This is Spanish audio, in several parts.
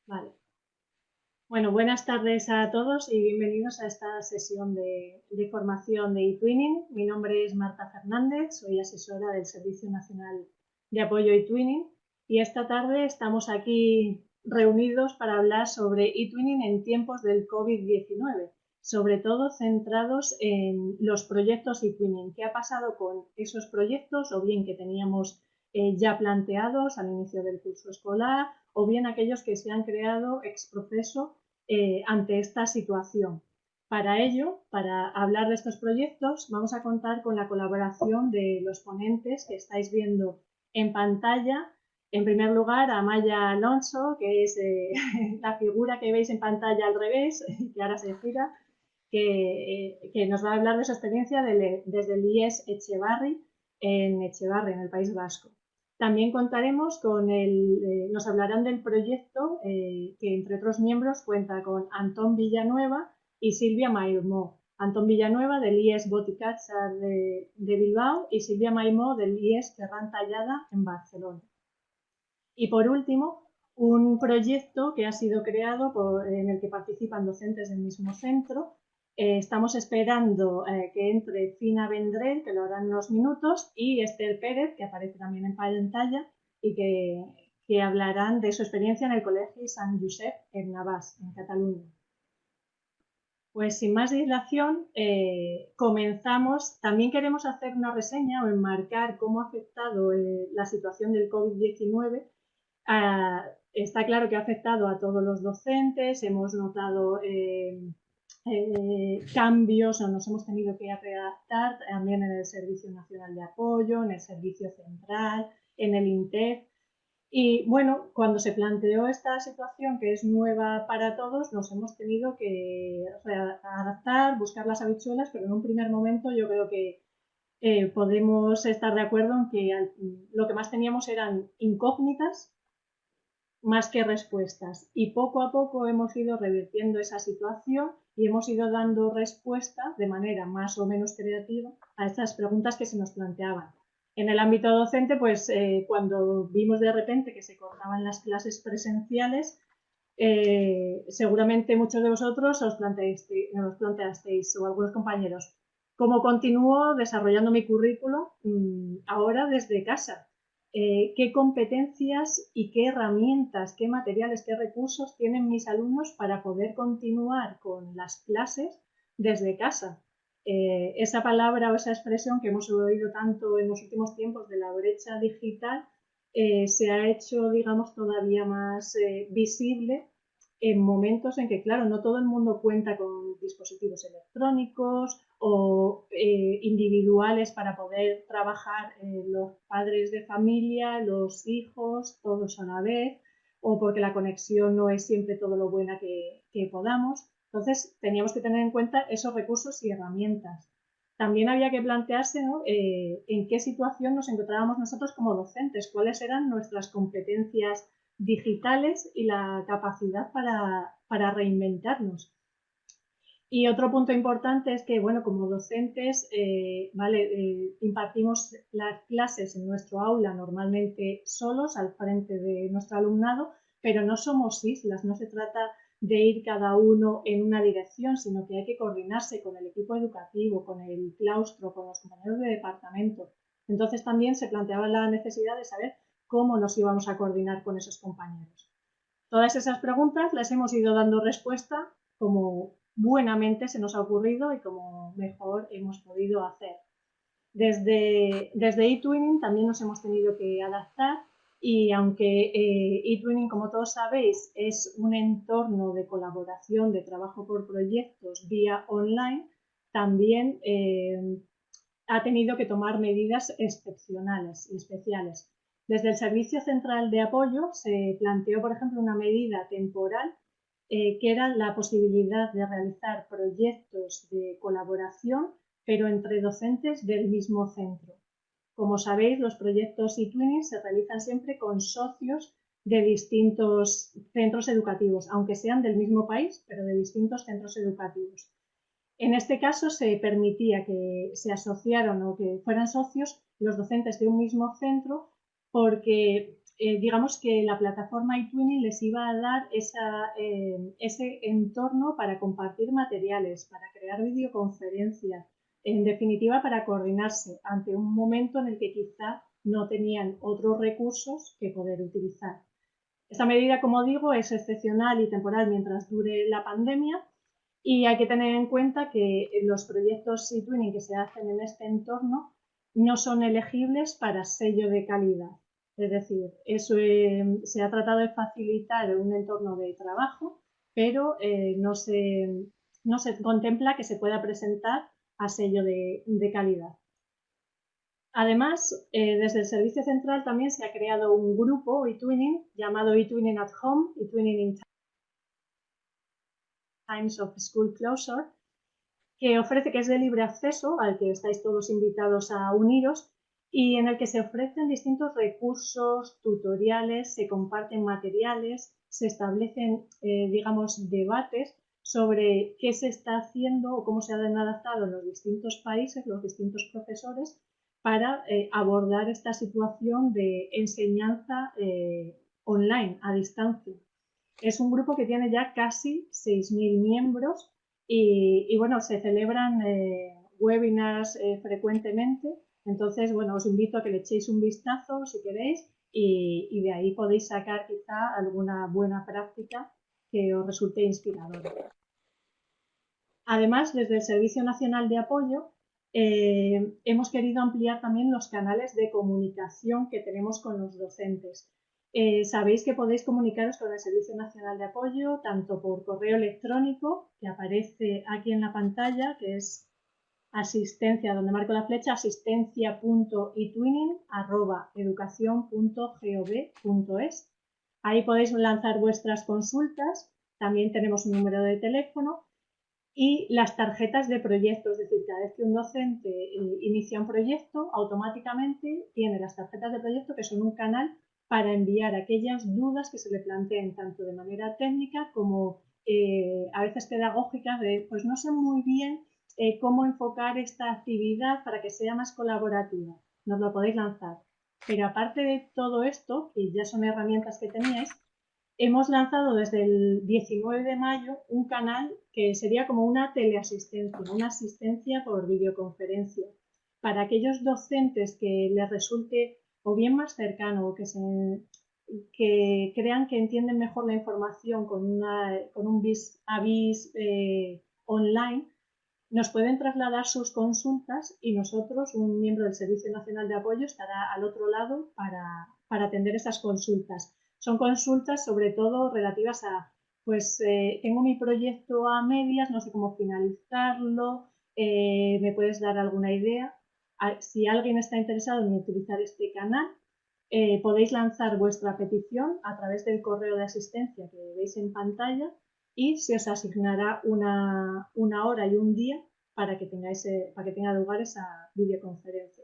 Vale. Bueno, buenas tardes a todos y bienvenidos a esta sesión de formación de eTwinning. Mi nombre es Marta Fernández, soy asesora del Servicio Nacional de Apoyo eTwinning y esta tarde estamos aquí reunidos para hablar sobre eTwinning en tiempos del COVID-19, sobre todo centrados en los proyectos eTwinning. ¿Qué ha pasado con esos proyectos o bien que teníamos ya planteados al inicio del curso escolar o bien aquellos que se han creado ex profeso ante esta situación? Para ello, para hablar de estos proyectos, vamos a contar con la colaboración de los ponentes que estáis viendo en pantalla. En primer lugar, a Maya Alonso, que es la figura que veis en pantalla al revés, que ahora se gira, que nos va a hablar de su experiencia desde el IES Echevarri, en el País Vasco. También contaremos nos hablarán del proyecto que entre otros miembros cuenta con Antón Villanueva y Silvia Maimó. Antón Villanueva del IES Boticatxar de Bilbao y Silvia Maimó del IES Ferran Tallada en Barcelona. Y por último, un proyecto que ha sido creado en el que participan docentes del mismo centro. Estamos esperando que entre Fina Vendrell, que lo hará en unos minutos, y Esther Pérez, que aparece también en pantalla, y que hablarán de su experiencia en el Colegio Sant Josep en Navàs, en Cataluña. Pues sin más dilación, comenzamos. También queremos hacer una reseña o enmarcar cómo ha afectado la situación del COVID-19. Está claro que ha afectado a todos los docentes, hemos notado cambios o nos hemos tenido que readaptar también en el Servicio Nacional de Apoyo, en el Servicio Central, en el INTEF. Y bueno, cuando se planteó esta situación que es nueva para todos, nos hemos tenido que adaptar, buscar las habichuelas, pero en un primer momento yo creo que podemos estar de acuerdo en que lo que más teníamos eran incógnitas más que respuestas. Y poco a poco hemos ido revirtiendo esa situación y hemos ido dando respuesta de manera más o menos creativa a estas preguntas que se nos planteaban. En el ámbito docente, pues cuando vimos de repente que se cortaban las clases presenciales, seguramente muchos de vosotros os planteasteis, o algunos compañeros, ¿cómo continúo desarrollando mi currículo ahora desde casa? ¿Qué competencias y qué herramientas, qué materiales, qué recursos tienen mis alumnos para poder continuar con las clases desde casa? Esa palabra o esa expresión que hemos oído tanto en los últimos tiempos de la brecha digital se ha hecho, digamos, todavía más visible en momentos en que, claro, no todo el mundo cuenta con dispositivos electrónicos o individuales para poder trabajar los padres de familia, los hijos, todos a la vez, o porque la conexión no es siempre todo lo buena que podamos. Entonces, teníamos que tener en cuenta esos recursos y herramientas. También había que plantearse, ¿no? En qué situación nos encontrábamos nosotros como docentes, cuáles eran nuestras competencias digitales y la capacidad para reinventarnos. Y otro punto importante es que, bueno, como docentes, impartimos las clases en nuestro aula normalmente solos, al frente de nuestro alumnado, pero no somos islas, no se trata de ir cada uno en una dirección, sino que hay que coordinarse con el equipo educativo, con el claustro, con los compañeros de departamento. Entonces también se planteaba la necesidad de saber cómo nos íbamos a coordinar con esos compañeros. Todas esas preguntas las hemos ido dando respuesta como buenamente se nos ha ocurrido y como mejor hemos podido hacer. Desde eTwinning también nos hemos tenido que adaptar y aunque eTwinning, como todos sabéis, es un entorno de colaboración, de trabajo por proyectos vía online, también ha tenido que tomar medidas excepcionales y especiales. Desde el Servicio Central de Apoyo se planteó, por ejemplo, una medida temporal que era la posibilidad de realizar proyectos de colaboración, pero entre docentes del mismo centro. Como sabéis, los proyectos eTwinning se realizan siempre con socios de distintos centros educativos, aunque sean del mismo país, pero de distintos centros educativos. En este caso se permitía que se asociaran o que fueran socios los docentes de un mismo centro porque digamos que la plataforma eTwinning les iba a dar ese entorno para compartir materiales, para crear videoconferencias, en definitiva para coordinarse ante un momento en el que quizá no tenían otros recursos que poder utilizar. Esta medida, como digo, es excepcional y temporal mientras dure la pandemia y hay que tener en cuenta que los proyectos eTwinning que se hacen en este entorno no son elegibles para sello de calidad. Es decir, eso se ha tratado de facilitar un entorno de trabajo, pero no se contempla que se pueda presentar a sello de calidad. Además, desde el Servicio Central también se ha creado un grupo eTwinning llamado eTwinning at Home, eTwinning in Times of School Closure, que ofrece, que es de libre acceso, al que estáis todos invitados a uniros, y en el que se ofrecen distintos recursos, tutoriales, se comparten materiales, se establecen, digamos, debates sobre qué se está haciendo o cómo se han adaptado en los distintos países, los distintos profesores, para abordar esta situación de enseñanza online, a distancia. Es un grupo que tiene ya casi 6.000 miembros y bueno, se celebran webinars frecuentemente. Entonces, bueno, os invito a que le echéis un vistazo si queréis y de ahí podéis sacar quizá alguna buena práctica que os resulte inspiradora. Además, desde el Servicio Nacional de Apoyo hemos querido ampliar también los canales de comunicación que tenemos con los docentes. Sabéis que podéis comunicaros con el Servicio Nacional de Apoyo tanto por correo electrónico, que aparece aquí en la pantalla, que es asistencia, donde marco la flecha, asistencia.etwinning@educacion.gov.es. Ahí podéis lanzar vuestras consultas. También tenemos un número de teléfono y las tarjetas de proyecto, es decir, cada vez que un docente inicia un proyecto, automáticamente tiene las tarjetas de proyecto, que son un canal para enviar aquellas dudas que se le planteen, tanto de manera técnica como a veces pedagógica, de pues no sé muy bien cómo enfocar esta actividad para que sea más colaborativa. Nos lo podéis lanzar. Pero aparte de todo esto, que ya son herramientas que teníais, hemos lanzado desde el 19 de mayo un canal que sería como una teleasistencia, una asistencia por videoconferencia, para aquellos docentes que les resulte o bien más cercano o que crean que entienden mejor la información con un vis a vis online, nos pueden trasladar sus consultas y nosotros, un miembro del Servicio Nacional de Apoyo, estará al otro lado para atender esas consultas. Son consultas sobre todo relativas a, pues tengo mi proyecto a medias, no sé cómo finalizarlo, ¿me puedes dar alguna idea? Si alguien está interesado en utilizar este canal, podéis lanzar vuestra petición a través del correo de asistencia que veis en pantalla y se os asignará una hora y un día para que tenga lugar esa videoconferencia.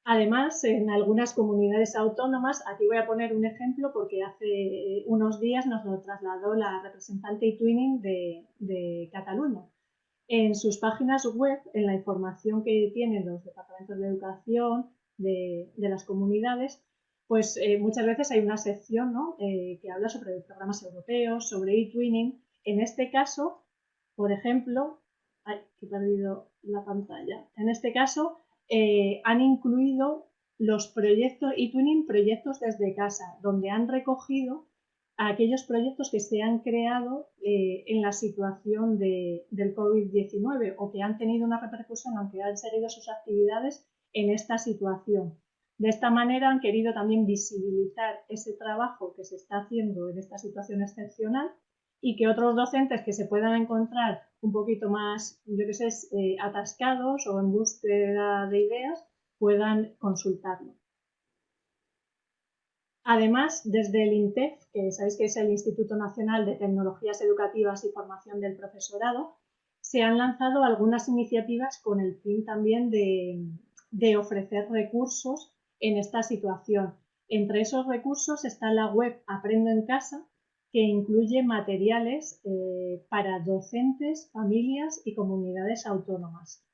Además, en algunas comunidades autónomas, aquí voy a poner un ejemplo porque hace unos días nos lo trasladó la representante eTwinning de Cataluña. En sus páginas web, en la información que tienen los departamentos de educación de las comunidades, pues muchas veces hay una sección, ¿no? Que habla sobre programas europeos, sobre eTwinning. En este caso, por ejemplo, ay, que he perdido la pantalla. En este caso, han incluido los proyectos eTwinning, proyectos desde casa, donde han recogido a aquellos proyectos que se han creado en la situación del COVID-19 o que han tenido una repercusión, aunque han seguido sus actividades en esta situación. De esta manera han querido también visibilizar ese trabajo que se está haciendo en esta situación excepcional y que otros docentes que se puedan encontrar un poquito más, yo que sé, atascados o en búsqueda de ideas, puedan consultarlo. Además, desde el INTEF, que sabéis que es el Instituto Nacional de Tecnologías Educativas y Formación del Profesorado, se han lanzado algunas iniciativas con el fin también de ofrecer recursos en esta situación. Entre esos recursos está la web Aprendo en Casa, que incluye materiales para docentes, familias y comunidades autónomas.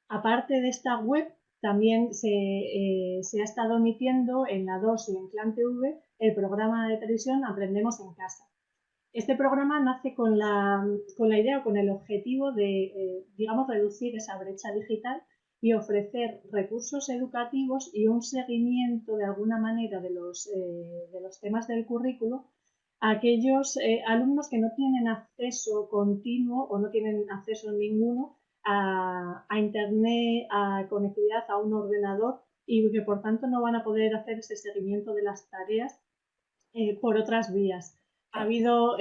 Aparte de esta web, también se ha estado emitiendo en la 2 y en Clan TV el programa de televisión Aprendemos en Casa. Este programa nace con la idea o con el objetivo de, digamos, reducir esa brecha digital y ofrecer recursos educativos y un seguimiento de alguna manera de los temas del currículo a aquellos alumnos que no tienen acceso continuo o no tienen acceso ninguno a Internet, a conectividad, a un ordenador y que por tanto no van a poder hacer ese seguimiento de las tareas por otras vías. Ha habido,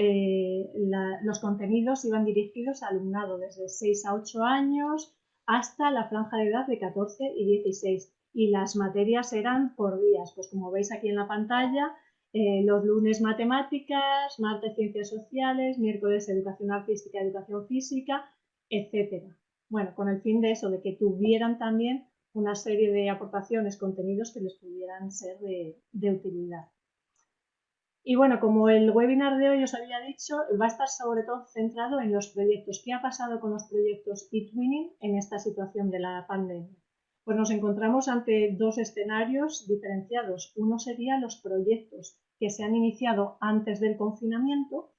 los contenidos iban dirigidos a alumnado desde 6 a 8 años hasta la franja de edad de 14 y 16. Y las materias eran por días, pues como veis aquí en la pantalla, los lunes matemáticas, martes ciencias sociales, miércoles educación artística, educación física, etcétera. Bueno, con el fin de eso, de que tuvieran también una serie de aportaciones, contenidos que les pudieran ser de utilidad. Y bueno, como el webinar de hoy os había dicho, va a estar sobre todo centrado en los proyectos. ¿Qué ha pasado con los proyectos eTwinning en esta situación de la pandemia? Pues nos encontramos ante dos escenarios diferenciados. Uno serían los proyectos que se han iniciado antes del confinamiento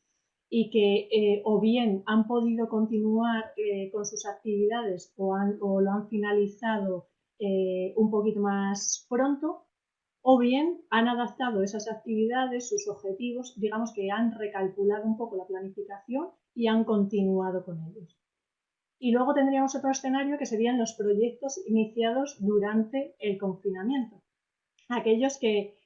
y que o bien han podido continuar con sus actividades o lo han finalizado un poquito más pronto, o bien han adaptado esas actividades, sus objetivos, digamos que han recalculado un poco la planificación y han continuado con ellos. Y luego tendríamos otro escenario que serían los proyectos iniciados durante el confinamiento. Aquellos que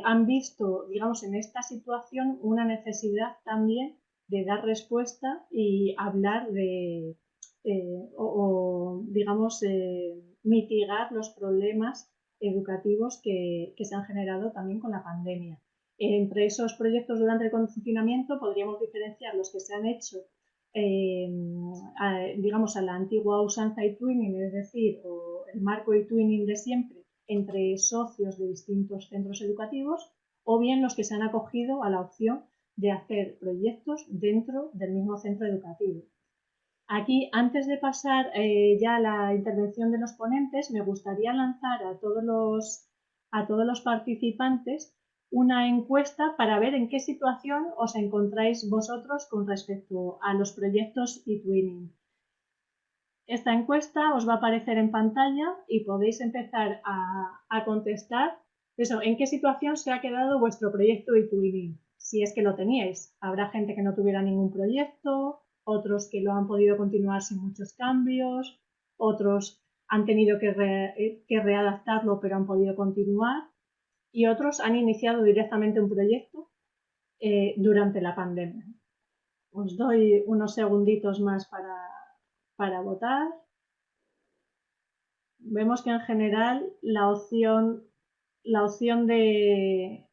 han visto, digamos, en esta situación una necesidad también de dar respuesta y hablar de, digamos, mitigar los problemas educativos que se han generado también con la pandemia. Entre esos proyectos durante el confinamiento podríamos diferenciar los que se han hecho, digamos, a la antigua usanza eTwinning, es decir, o el marco eTwinning de siempre, entre socios de distintos centros educativos, o bien los que se han acogido a la opción de hacer proyectos dentro del mismo centro educativo. Aquí, antes de pasar ya a la intervención de los ponentes, me gustaría lanzar a todos los participantes una encuesta para ver en qué situación os encontráis vosotros con respecto a los proyectos eTwinning. Esta encuesta os va a aparecer en pantalla y podéis empezar a contestar eso, en qué situación se ha quedado vuestro proyecto eTwinning, si es que lo teníais. Habrá gente que no tuviera ningún proyecto, otros que lo han podido continuar sin muchos cambios, otros han tenido que readaptarlo pero han podido continuar y otros han iniciado directamente un proyecto durante la pandemia. Os doy unos segunditos más para votar. Vemos que en general la opción de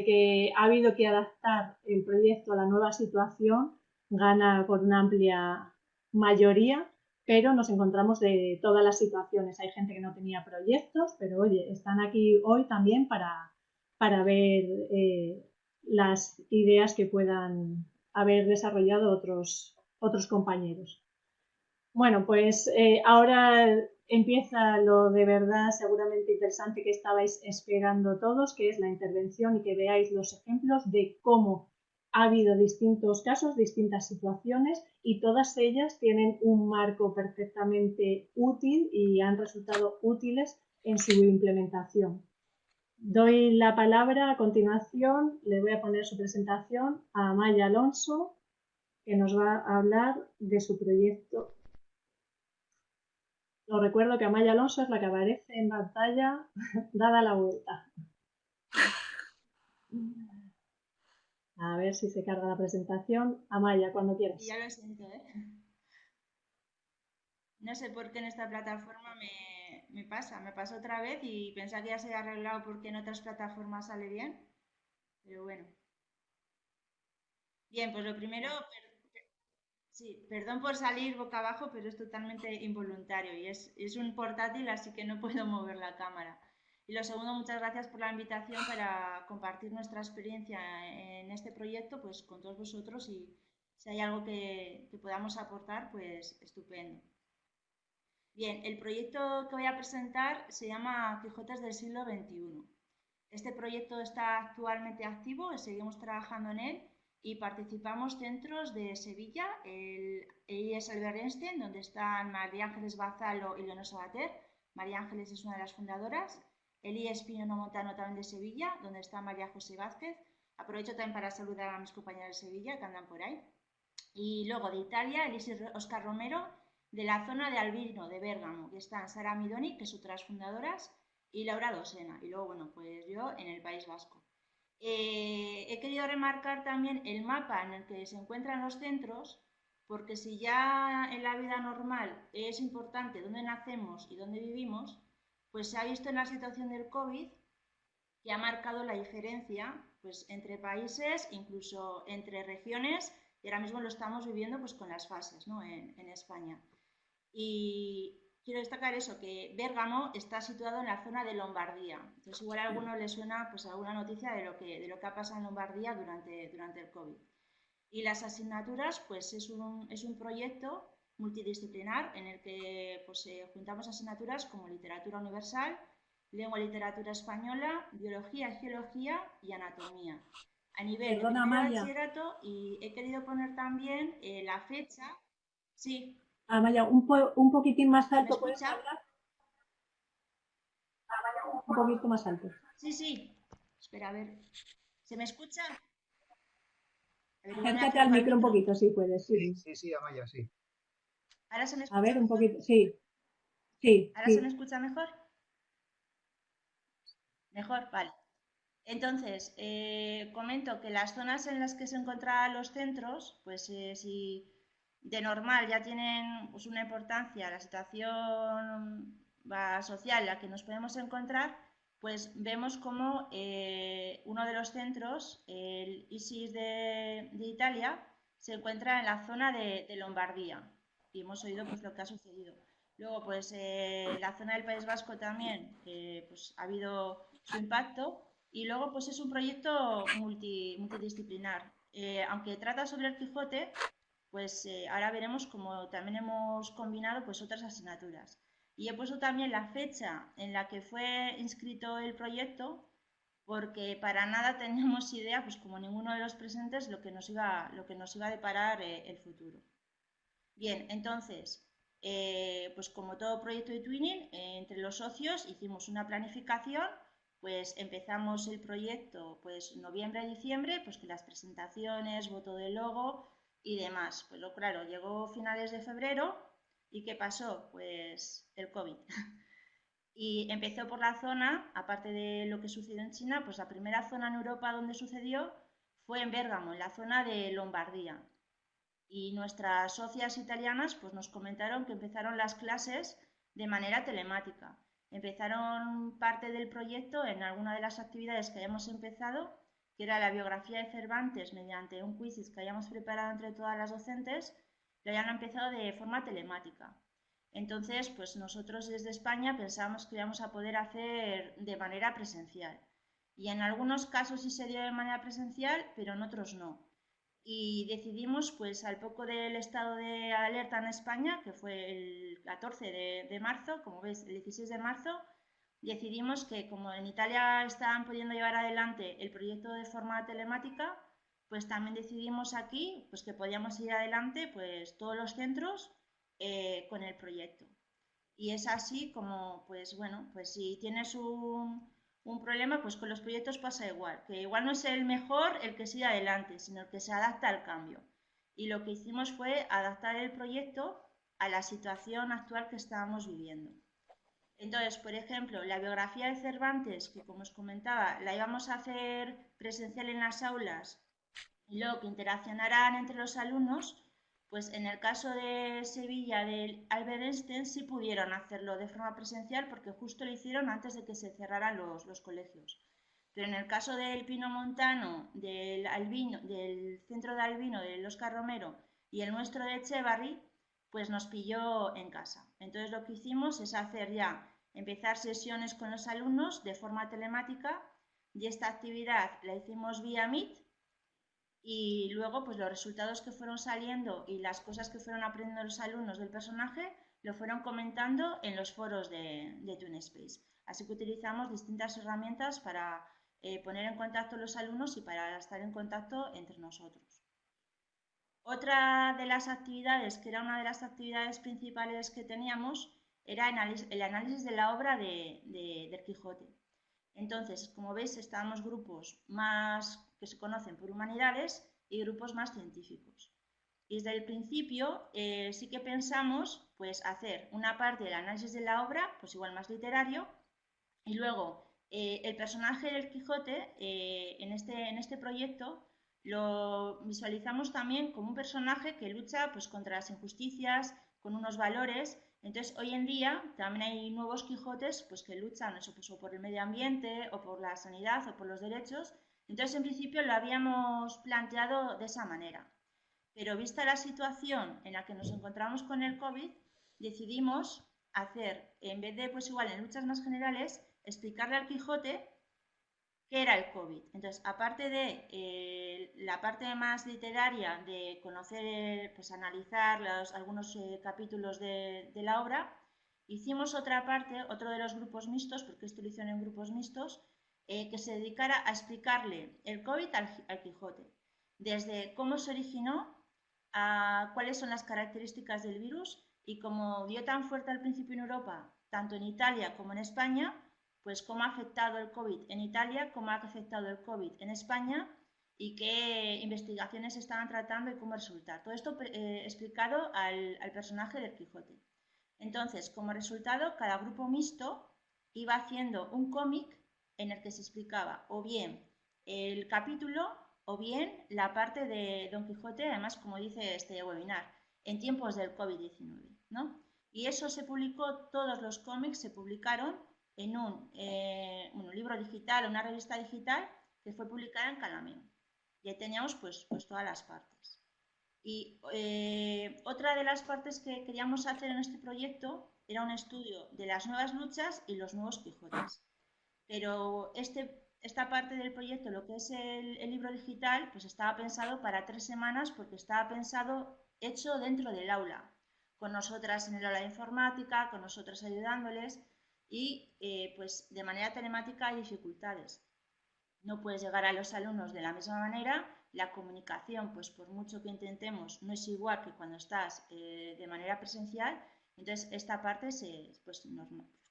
que ha habido que adaptar el proyecto a la nueva situación gana por una amplia mayoría, pero nos encontramos de todas las situaciones. Hay gente que no tenía proyectos, pero oye, están aquí hoy también para ver las ideas que puedan haber desarrollado otros compañeros. Bueno, pues ahora empieza lo de verdad seguramente interesante que estabais esperando todos, que es la intervención y que veáis los ejemplos de cómo ha habido distintos casos, distintas situaciones y todas ellas tienen un marco perfectamente útil y han resultado útiles en su implementación. Doy la palabra a continuación, le voy a poner su presentación a Amaya Alonso, que nos va a hablar de su proyecto. Os recuerdo que Amaya Alonso es la que aparece en pantalla dada la vuelta. A ver si se carga la presentación. Amaya, cuando quieras. Ya lo siento, ¿eh? No sé por qué en esta plataforma me pasa. Me pasa otra vez y pensaba que ya se había arreglado porque en otras plataformas sale bien. Pero bueno. Bien, pues lo primero, sí, perdón por salir boca abajo, pero es totalmente involuntario y es un portátil, así que no puedo mover la cámara. Y lo segundo, muchas gracias por la invitación para compartir nuestra experiencia en este proyecto pues, con todos vosotros y si hay algo que podamos aportar, pues estupendo. Bien, el proyecto que voy a presentar se llama Quijotes del siglo XXI. Este proyecto está actualmente activo, seguimos trabajando en él y participamos centros de Sevilla, el IES Albert Einstein, donde están María Ángeles Bazalo y Leonor Sabater. María Ángeles es una de las fundadoras. El IES Pino Montano también de Sevilla, donde está María José Vázquez. Aprovecho también para saludar a mis compañeros de Sevilla que andan por ahí. Y luego de Italia, Elisi Oscar Romero, de la zona de Albino, de Bérgamo, que están Sara Midoni, que es otras fundadoras, y Laura Dosena. Y luego, bueno, pues yo en el País Vasco. He querido remarcar también el mapa en el que se encuentran los centros, porque si ya en la vida normal es importante dónde nacemos y dónde vivimos, pues se ha visto en la situación del COVID que ha marcado la diferencia pues, entre países, incluso entre regiones, y ahora mismo lo estamos viviendo pues, con las fases, ¿no? en España. Y quiero destacar eso, que Bérgamo está situado en la zona de Lombardía. Entonces igual a alguno le suena pues, alguna noticia de lo que ha pasado en Lombardía durante el COVID. Y las asignaturas, pues es un proyecto multidisciplinar en el que pues, juntamos asignaturas como literatura universal, lengua y literatura española, biología, geología y anatomía. A nivel de Perdona, primer Maya. bachillerato, y he querido poner también la fecha. Sí, Maya, un poquitín más ¿se me alto, ¿puedes escucha? hablar? Un poquito más alto. Sí, sí. Espera, a ver. ¿Se me escucha? A ver, igual me Acércate al acerco al micro un micro. poquito, si puedes, sí. Sí, sí, sí, Amaya, sí. ¿Ahora se me A escucha ver, un mejor? poquito, sí, sí, ¿Ahora se me sí. escucha mejor? Mejor, vale. Entonces, comento que las zonas en las que se encontraban los centros, pues si de normal ya tienen pues, una importancia la situación social en la que nos podemos encontrar, pues vemos como uno de los centros, el ISIS de Italia, se encuentra en la zona de Lombardía. Y hemos oído pues, lo que ha sucedido. Luego, pues la zona del País Vasco también, pues ha habido su impacto. Y luego, pues es un proyecto multidisciplinar. Aunque trata sobre el Quijote, pues ahora veremos cómo también hemos combinado pues otras asignaturas. Y he puesto también la fecha en la que fue inscrito el proyecto, porque para nada teníamos idea, pues como ninguno de los presentes, lo que nos iba a deparar el futuro. Bien, entonces, pues como todo proyecto de Twinning, entre los socios hicimos una planificación, pues empezamos el proyecto pues noviembre-diciembre, pues que las presentaciones, voto del logo y demás. Pues lo claro, llegó finales de febrero y ¿qué pasó? Pues el COVID. Y empezó por la zona, aparte de lo que sucedió en China, pues la primera zona en Europa donde sucedió fue en Bérgamo, en la zona de Lombardía. Y nuestras socias italianas pues nos comentaron que empezaron las clases de manera telemática. Empezaron parte del proyecto en alguna de las actividades que hayamos empezado, que era la biografía de Cervantes mediante un quiz que hayamos preparado entre todas las docentes, lo habían empezado de forma telemática. Entonces, pues nosotros desde España pensábamos que íbamos a poder hacer de manera presencial. Y en algunos casos sí se dio de manera presencial, pero en otros no. Y decidimos, pues al poco del estado de alerta en España, que fue el 14 de marzo, como veis, el 16 de marzo, decidimos que como en Italia estaban pudiendo llevar adelante el proyecto de forma telemática, pues también decidimos aquí pues que podíamos ir adelante pues todos los centros con el proyecto. Y es así como, pues bueno, pues si tienes un problema, pues con los proyectos pasa igual, que igual no es el mejor el que sigue adelante, sino el que se adapta al cambio. Y lo que hicimos fue adaptar el proyecto a la situación actual que estábamos viviendo. Entonces, por ejemplo, la biografía de Cervantes, que como os comentaba, la íbamos a hacer presencial en las aulas y luego que interaccionaran entre los alumnos, pues en el caso de Sevilla del Albert Einstein sí pudieron hacerlo de forma presencial porque justo lo hicieron antes de que se cerraran los colegios. Pero en el caso del Pino Montano, del centro de Albino, del Oscar Romero y el nuestro de Echevarri, pues nos pilló en casa. Entonces lo que hicimos es hacer ya, empezar sesiones con los alumnos de forma telemática y esta actividad la hicimos vía Meet y luego pues los resultados que fueron saliendo y las cosas que fueron aprendiendo los alumnos del personaje lo fueron comentando en los foros de TwinSpace. Así que utilizamos distintas herramientas para poner en contacto a los alumnos y para estar en contacto entre nosotros. Otra de las actividades, que era una de las actividades principales que teníamos, era el análisis de la obra del Quijote. Entonces, como veis, estábamos grupos más que se conocen por humanidades y grupos más científicos. Y desde el principio sí que pensamos pues, hacer una parte del análisis de la obra, pues igual más literario, y luego el personaje del Quijote en este proyecto lo visualizamos también como un personaje que lucha pues, contra las injusticias, con unos valores. Entonces, hoy en día también hay nuevos Quijotes pues, que luchan eso, pues, o por el medio ambiente, o por la sanidad, o por los derechos. Entonces, en principio lo habíamos planteado de esa manera. Pero vista la situación en la que nos encontramos con el COVID, decidimos hacer, en vez de pues igual en luchas más generales, explicarle al Quijote qué era el COVID. Entonces, aparte de la parte más literaria de conocer, pues analizar algunos capítulos de la obra, hicimos otra parte, otro de los grupos mixtos, porque esto lo hicieron en grupos mixtos, que se dedicara a explicarle el COVID al Quijote, desde cómo se originó, a cuáles son las características del virus y como dio tan fuerte al principio en Europa, tanto en Italia como en España, pues cómo ha afectado el COVID en Italia, cómo ha afectado el COVID en España y qué investigaciones estaban tratando y cómo resultar. Todo esto explicado al personaje del Quijote. Entonces, como resultado, cada grupo mixto iba haciendo un cómic en el que se explicaba o bien el capítulo o bien la parte de Don Quijote, además, como dice este webinar, en tiempos del COVID-19, ¿no? Y eso se publicó, todos los cómics se publicaron en un libro digital, una revista digital que fue publicada en Calameo. Y ahí teníamos pues todas las partes. Y otra de las partes que queríamos hacer en este proyecto era un estudio de las nuevas luchas y los nuevos Quijotes. Pero esta parte del proyecto, lo que es el libro digital, pues estaba pensado para 3 semanas porque estaba pensado, hecho dentro del aula, con nosotras en el aula de informática, con nosotras ayudándoles y pues de manera telemática hay dificultades. No puedes llegar a los alumnos de la misma manera, la comunicación, pues por mucho que intentemos, no es igual que cuando estás de manera presencial, entonces esta parte, pues,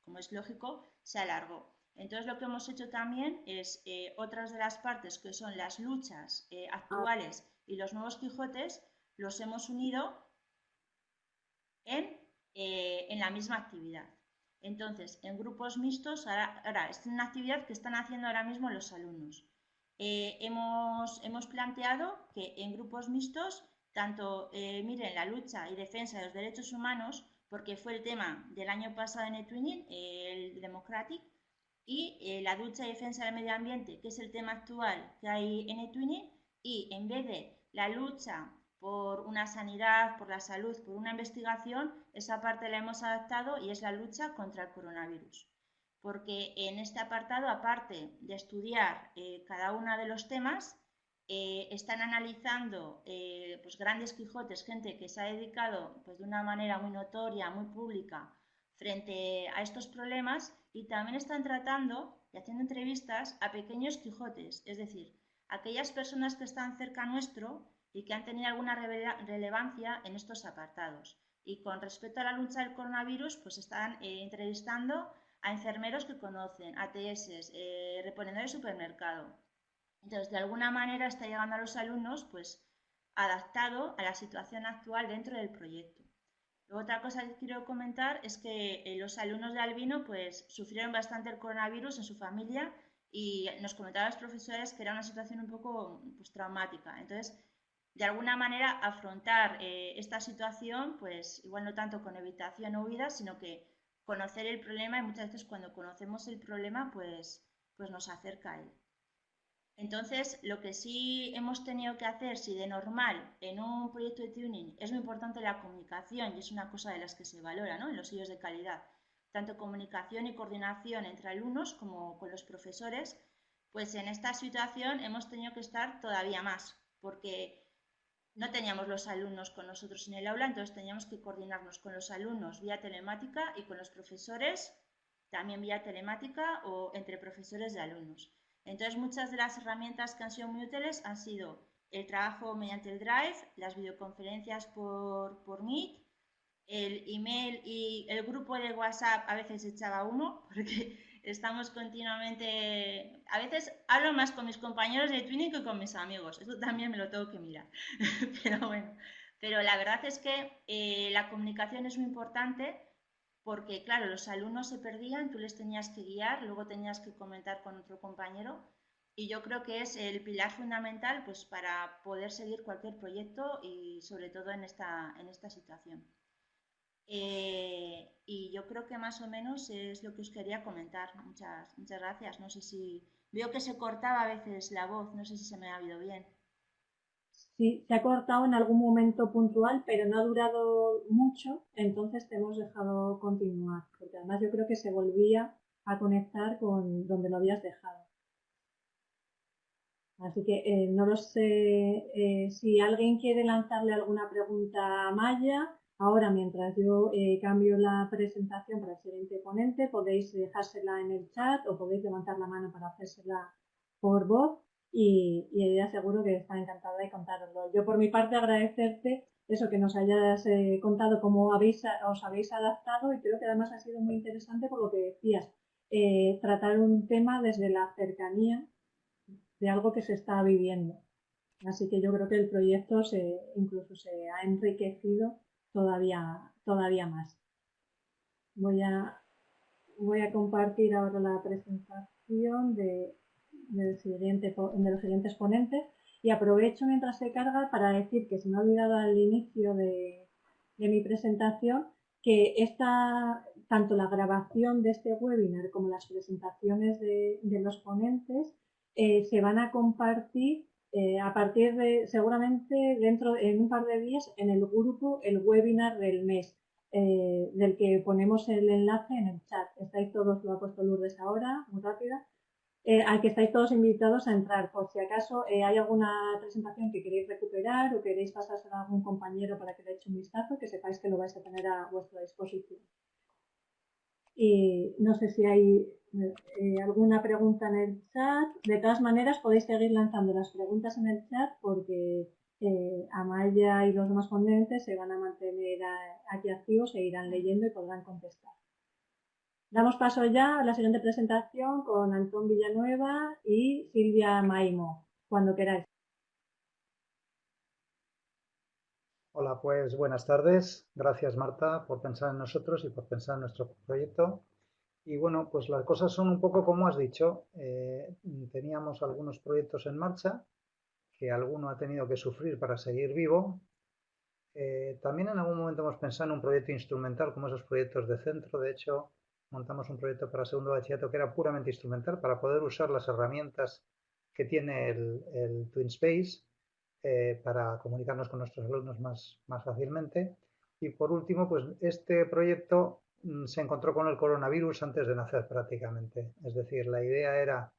como es lógico, se alargó. Entonces lo que hemos hecho también es otras de las partes que son las luchas actuales y los nuevos Quijotes, los hemos unido en la misma actividad. Entonces, en grupos mixtos, ahora es una actividad que están haciendo ahora mismo los alumnos. Hemos planteado que en grupos mixtos, tanto miren la lucha y defensa de los derechos humanos, porque fue el tema del año pasado en eTwinning, el Democratic, y la lucha y defensa del medio ambiente, que es el tema actual que hay en eTwinning, y en vez de la lucha por una sanidad, por la salud, por una investigación, esa parte la hemos adaptado y es la lucha contra el coronavirus. Porque en este apartado, aparte de estudiar cada uno de los temas, están analizando pues grandes Quijotes, gente que se ha dedicado pues, de una manera muy notoria, muy pública, frente a estos problemas y también están tratando y haciendo entrevistas a pequeños Quijotes, es decir, aquellas personas que están cerca nuestro y que han tenido alguna relevancia en estos apartados. Y con respecto a la lucha del coronavirus, pues están entrevistando a enfermeros que conocen, ATS, reponedores de supermercado. Entonces, de alguna manera está llegando a los alumnos, pues, adaptado a la situación actual dentro del proyecto. Luego, otra cosa que quiero comentar es que los alumnos de Albino, pues, sufrieron bastante el coronavirus en su familia y nos comentaban los profesores que era una situación un poco pues, traumática. Entonces, de alguna manera afrontar esta situación, pues igual no tanto con evitación o huida, sino que conocer el problema y muchas veces cuando conocemos el problema, pues nos acerca a él. Entonces, lo que sí hemos tenido que hacer, si de normal en un proyecto de tuning es muy importante la comunicación y es una cosa de las que se valora, ¿no? En los sellos de calidad, tanto comunicación y coordinación entre alumnos como con los profesores, pues en esta situación hemos tenido que estar todavía más, porque no teníamos los alumnos con nosotros en el aula, entonces teníamos que coordinarnos con los alumnos vía telemática y con los profesores también vía telemática o entre profesores y alumnos. Entonces, muchas de las herramientas que han sido muy útiles han sido el trabajo mediante el Drive, las videoconferencias por Meet, el email y el grupo de WhatsApp a veces echaba uno, porque estamos continuamente, a veces hablo más con mis compañeros de Twinning que con mis amigos, eso también me lo tengo que mirar, pero bueno, pero la verdad es que la comunicación es muy importante porque, claro, los alumnos se perdían, tú les tenías que guiar, luego tenías que comentar con otro compañero y yo creo que es el pilar fundamental pues, para poder seguir cualquier proyecto y sobre todo en esta situación. Y yo creo que más o menos es lo que os quería comentar. Muchas gracias. No sé si veo que se cortaba a veces la voz, no sé si se me ha oído bien. Sí, se ha cortado en algún momento puntual, pero no ha durado mucho, entonces te hemos dejado continuar, porque además yo creo que se volvía a conectar con donde lo habías dejado. Así que no lo sé si alguien quiere lanzarle alguna pregunta a Maya. Ahora, mientras yo cambio la presentación para el siguiente ponente, podéis dejársela en el chat o podéis levantar la mano para hacérsela por voz y ella seguro que está encantada de contároslo. Yo por mi parte agradecerte eso que nos hayas contado cómo os habéis adaptado y creo que además ha sido muy interesante por lo que decías, tratar un tema desde la cercanía de algo que se está viviendo. Así que yo creo que el proyecto incluso se ha enriquecido todavía más. Voy a, voy a compartir ahora la presentación de los siguientes ponentes y aprovecho mientras se carga para decir que se me ha olvidado al inicio de mi presentación que tanto la grabación de este webinar como las presentaciones de los ponentes se van a compartir a partir de, seguramente en un par de días, en el grupo, el webinar del mes, del que ponemos el enlace en el chat. Estáis todos, lo ha puesto Lourdes ahora, muy rápida, al que estáis todos invitados a entrar. Por si acaso hay alguna presentación que queréis recuperar o queréis pasársela a algún compañero para que le eche un vistazo, que sepáis que lo vais a tener a vuestra disposición. Y no sé si hay alguna pregunta en el chat. De todas maneras, podéis seguir lanzando las preguntas en el chat porque Amaya y los demás ponentes se van a mantener aquí activos e irán leyendo y podrán contestar. Damos paso ya a la siguiente presentación con Antón Villanueva y Silvia Maimo, cuando queráis. Hola, pues buenas tardes. Gracias, Marta, por pensar en nosotros y por pensar en nuestro proyecto. Y bueno, pues las cosas son un poco como has dicho. Teníamos algunos proyectos en marcha que alguno ha tenido que sufrir para seguir vivo. También en algún momento hemos pensado en un proyecto instrumental como esos proyectos de centro. De hecho, montamos un proyecto para segundo bachillerato que era puramente instrumental para poder usar las herramientas que tiene el TwinSpace para comunicarnos con nuestros alumnos más fácilmente. Y por último, pues este proyecto se encontró con el coronavirus antes de nacer prácticamente. Es decir, la idea era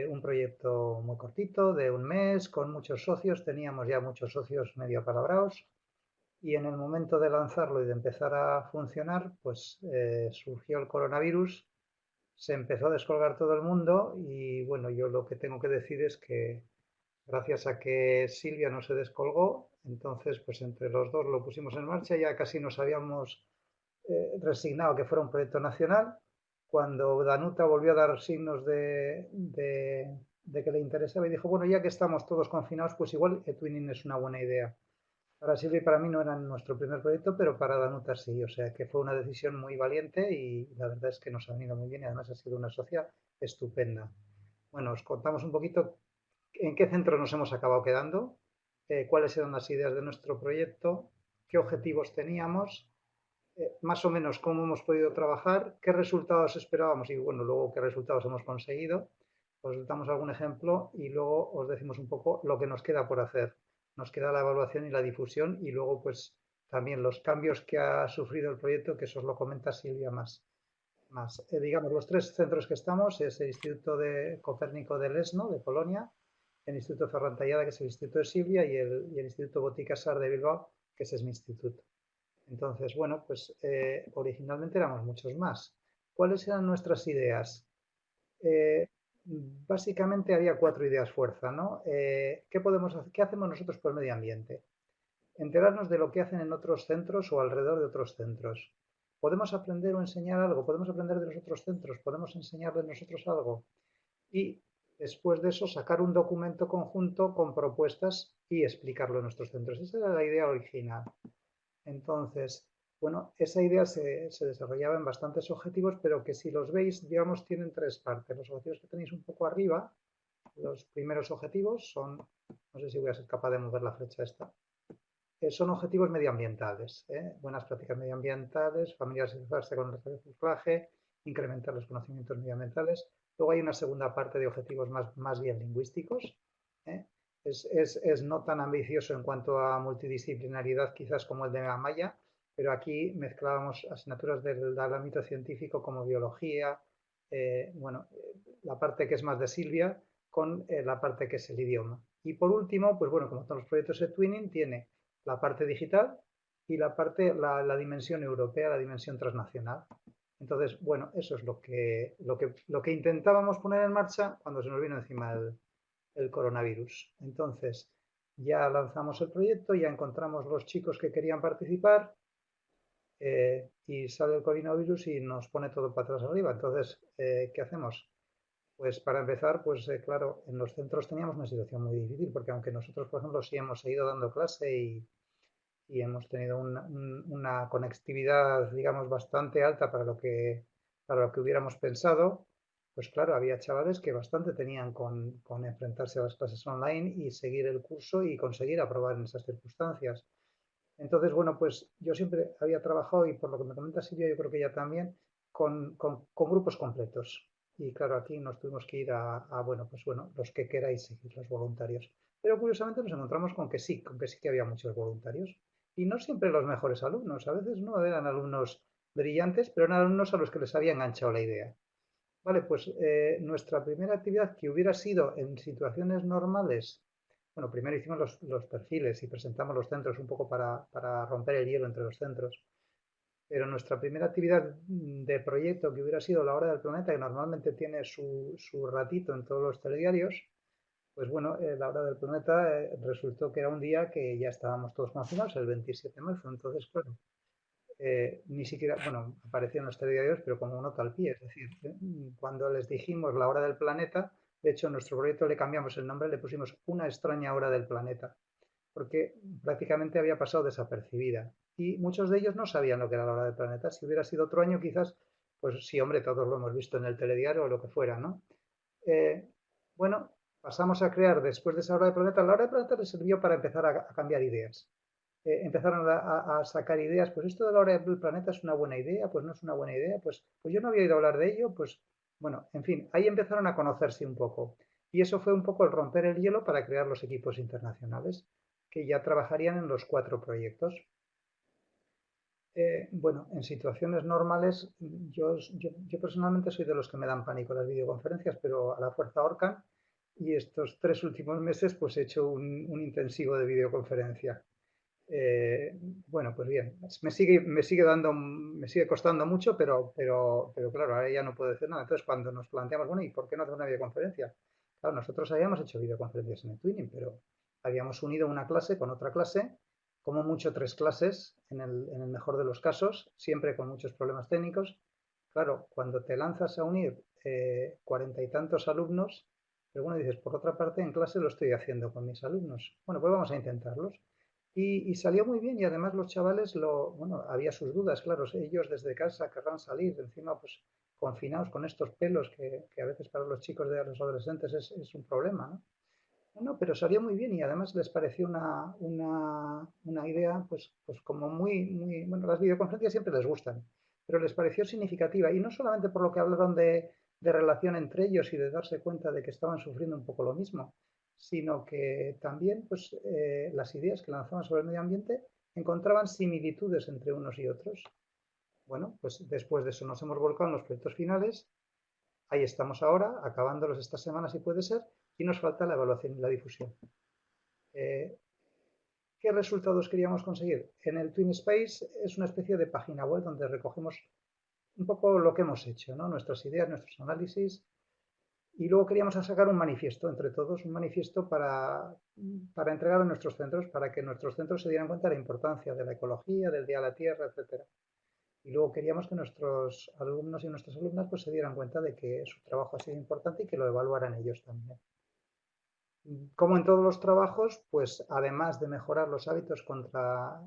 un proyecto muy cortito, de un mes, con muchos socios. Teníamos ya muchos socios medio apalabrados. Y en el momento de lanzarlo y de empezar a funcionar, pues surgió el coronavirus, se empezó a descolgar todo el mundo y bueno, yo lo que tengo que decir es que gracias a que Silvia no se descolgó, entonces pues entre los dos lo pusimos en marcha, ya casi nos habíamos resignado a que fuera un proyecto nacional. Cuando Danuta volvió a dar signos de que le interesaba y dijo, bueno, ya que estamos todos confinados, pues igual eTwinning es una buena idea. Para Silvia y para mí no era nuestro primer proyecto, pero para Danuta sí, o sea que fue una decisión muy valiente y la verdad es que nos ha venido muy bien y además ha sido una socia estupenda. Bueno, os contamos un poquito en qué centro nos hemos acabado quedando, cuáles eran las ideas de nuestro proyecto, qué objetivos teníamos, más o menos cómo hemos podido trabajar, qué resultados esperábamos y bueno, luego qué resultados hemos conseguido. Os damos algún ejemplo y luego os decimos un poco lo que nos queda por hacer. Nos queda la evaluación y la difusión y luego pues también los cambios que ha sufrido el proyecto, que eso os lo comenta Silvia más. Digamos, los tres centros que estamos es el Instituto de Copérnico de Leszno, de Polonia, el Instituto Ferran Tallada, que es el Instituto de Silvia, y el Instituto Botica Sar de Bilbao, que ese es mi instituto. Entonces, bueno, pues originalmente éramos muchos más. ¿Cuáles eran nuestras ideas? Básicamente había 4 ideas fuerza, ¿no? ¿Qué hacemos nosotros por el medio ambiente? Enterarnos de lo que hacen en otros centros o alrededor de otros centros. ¿Podemos aprender o enseñar algo? ¿Podemos aprender de los otros centros? ¿Podemos enseñarles nosotros algo? Y después de eso sacar un documento conjunto con propuestas y explicarlo en nuestros centros. Esa era la idea original. Entonces, bueno, esa idea se desarrollaba en bastantes objetivos, pero que si los veis, digamos, tienen 3 partes. Los objetivos que tenéis un poco arriba, los primeros objetivos son, no sé si voy a ser capaz de mover la flecha esta, son objetivos medioambientales, buenas prácticas medioambientales, familiarizarse con el reciclaje, incrementar los conocimientos medioambientales. Luego hay una segunda parte de objetivos más bien lingüísticos. ¿eh? Es no tan ambicioso en cuanto a multidisciplinaridad quizás como el de Amaya, pero aquí mezclábamos asignaturas del ámbito científico como biología, bueno, la parte que es más de Silvia con la parte que es el idioma. Y por último, pues bueno, como todos los proyectos de Twinning, tiene la parte digital y la dimensión europea, la dimensión transnacional. Entonces, bueno, eso es lo que intentábamos poner en marcha cuando se nos vino encima el coronavirus. Entonces, ya lanzamos el proyecto, ya encontramos los chicos que querían participar y sale el coronavirus y nos pone todo para atrás arriba. Entonces, ¿qué hacemos? Pues para empezar, pues claro, en los centros teníamos una situación muy difícil, porque aunque nosotros, por ejemplo, sí hemos seguido dando clase y hemos tenido una conectividad, digamos, bastante alta para lo que hubiéramos pensado, pues claro, había chavales que bastante tenían con enfrentarse a las clases online y seguir el curso y conseguir aprobar en esas circunstancias. Entonces, bueno, pues yo siempre había trabajado, y por lo que me comenta Silvia, yo creo que ella también, con grupos completos. Y claro, aquí nos tuvimos que ir bueno, pues bueno, los que queráis seguir, los voluntarios. Pero curiosamente nos encontramos con que sí que había muchos voluntarios. Y no siempre los mejores alumnos, a veces no eran alumnos brillantes, pero eran alumnos a los que les había enganchado la idea. Vale, pues nuestra primera actividad que hubiera sido en situaciones normales, bueno, primero hicimos los perfiles y presentamos los centros un poco para romper el hielo entre los centros, pero nuestra primera actividad de proyecto que hubiera sido la hora del planeta, que normalmente tiene su ratito en todos los telediarios, pues bueno, la hora del planeta resultó que era un día que ya estábamos todos confinados, el 27 de marzo, entonces, claro, ni siquiera, bueno, apareció en los telediarios, pero como nota al pie. Es decir, cuando les dijimos la hora del planeta, de hecho, en nuestro proyecto le cambiamos el nombre, le pusimos una extraña hora del planeta, porque prácticamente había pasado desapercibida. Y muchos de ellos no sabían lo que era la hora del planeta. Si hubiera sido otro año, quizás, pues sí, hombre, todos lo hemos visto en el telediario o lo que fuera, ¿no? Eh, bueno, pasamos a crear después de esa hora del planeta. La hora del planeta les sirvió para empezar a cambiar ideas. Empezaron a sacar ideas, pues esto de la hora del planeta es una buena idea, pues no es una buena idea, pues yo no había oído hablar de ello, pues bueno, en fin, ahí empezaron a conocerse un poco. Y eso fue un poco el romper el hielo para crear los equipos internacionales, que ya trabajarían en los 4 proyectos. Bueno, en situaciones normales, yo personalmente soy de los que me dan pánico las videoconferencias, pero a la fuerza ahorcan, y estos 3 últimos meses pues he hecho un intensivo de videoconferencia. Eh, bueno, pues bien, me sigue costando mucho, pero claro, ahora ya no puedo decir nada. Entonces, cuando nos planteamos, bueno, ¿y por qué no hacer una videoconferencia? Claro, nosotros habíamos hecho videoconferencias en el Twinning, pero habíamos unido una clase con otra clase, como mucho 3 clases, en el mejor de los casos, siempre con muchos problemas técnicos. Claro, cuando te lanzas a unir 40 y tantos alumnos, pero bueno, dices, por otra parte, en clase lo estoy haciendo con mis alumnos. Bueno, pues vamos a intentarlos. Y salió muy bien, y además los chavales, bueno, había sus dudas, claro, ellos desde casa querrán salir, encima pues confinados con estos pelos que a veces para los chicos de los adolescentes es un problema, ¿no? No, pero salió muy bien, y además les pareció una idea pues como muy, bueno, las videoconferencias siempre les gustan, pero les pareció significativa, y no solamente por lo que hablaron de relación entre ellos y de darse cuenta de que estaban sufriendo un poco lo mismo, sino que también pues las ideas que lanzaban sobre el medio ambiente encontraban similitudes entre unos y otros. Bueno, pues después de eso nos hemos volcado en los proyectos finales. Ahí estamos ahora, acabándolos esta semana si puede ser, y nos falta la evaluación y la difusión. ¿Qué resultados queríamos conseguir? En el TwinSpace es una especie de página web donde recogemos un poco lo que hemos hecho, ¿no? Nuestras ideas, nuestros análisis, y luego queríamos sacar un manifiesto entre todos, un manifiesto para entregar a nuestros centros, para que nuestros centros se dieran cuenta de la importancia de la ecología, del Día a la Tierra, etcétera. Y luego queríamos que nuestros alumnos y nuestras alumnas pues se dieran cuenta de que su trabajo ha sido importante y que lo evaluaran ellos también. Como en todos los trabajos, pues además de mejorar los hábitos a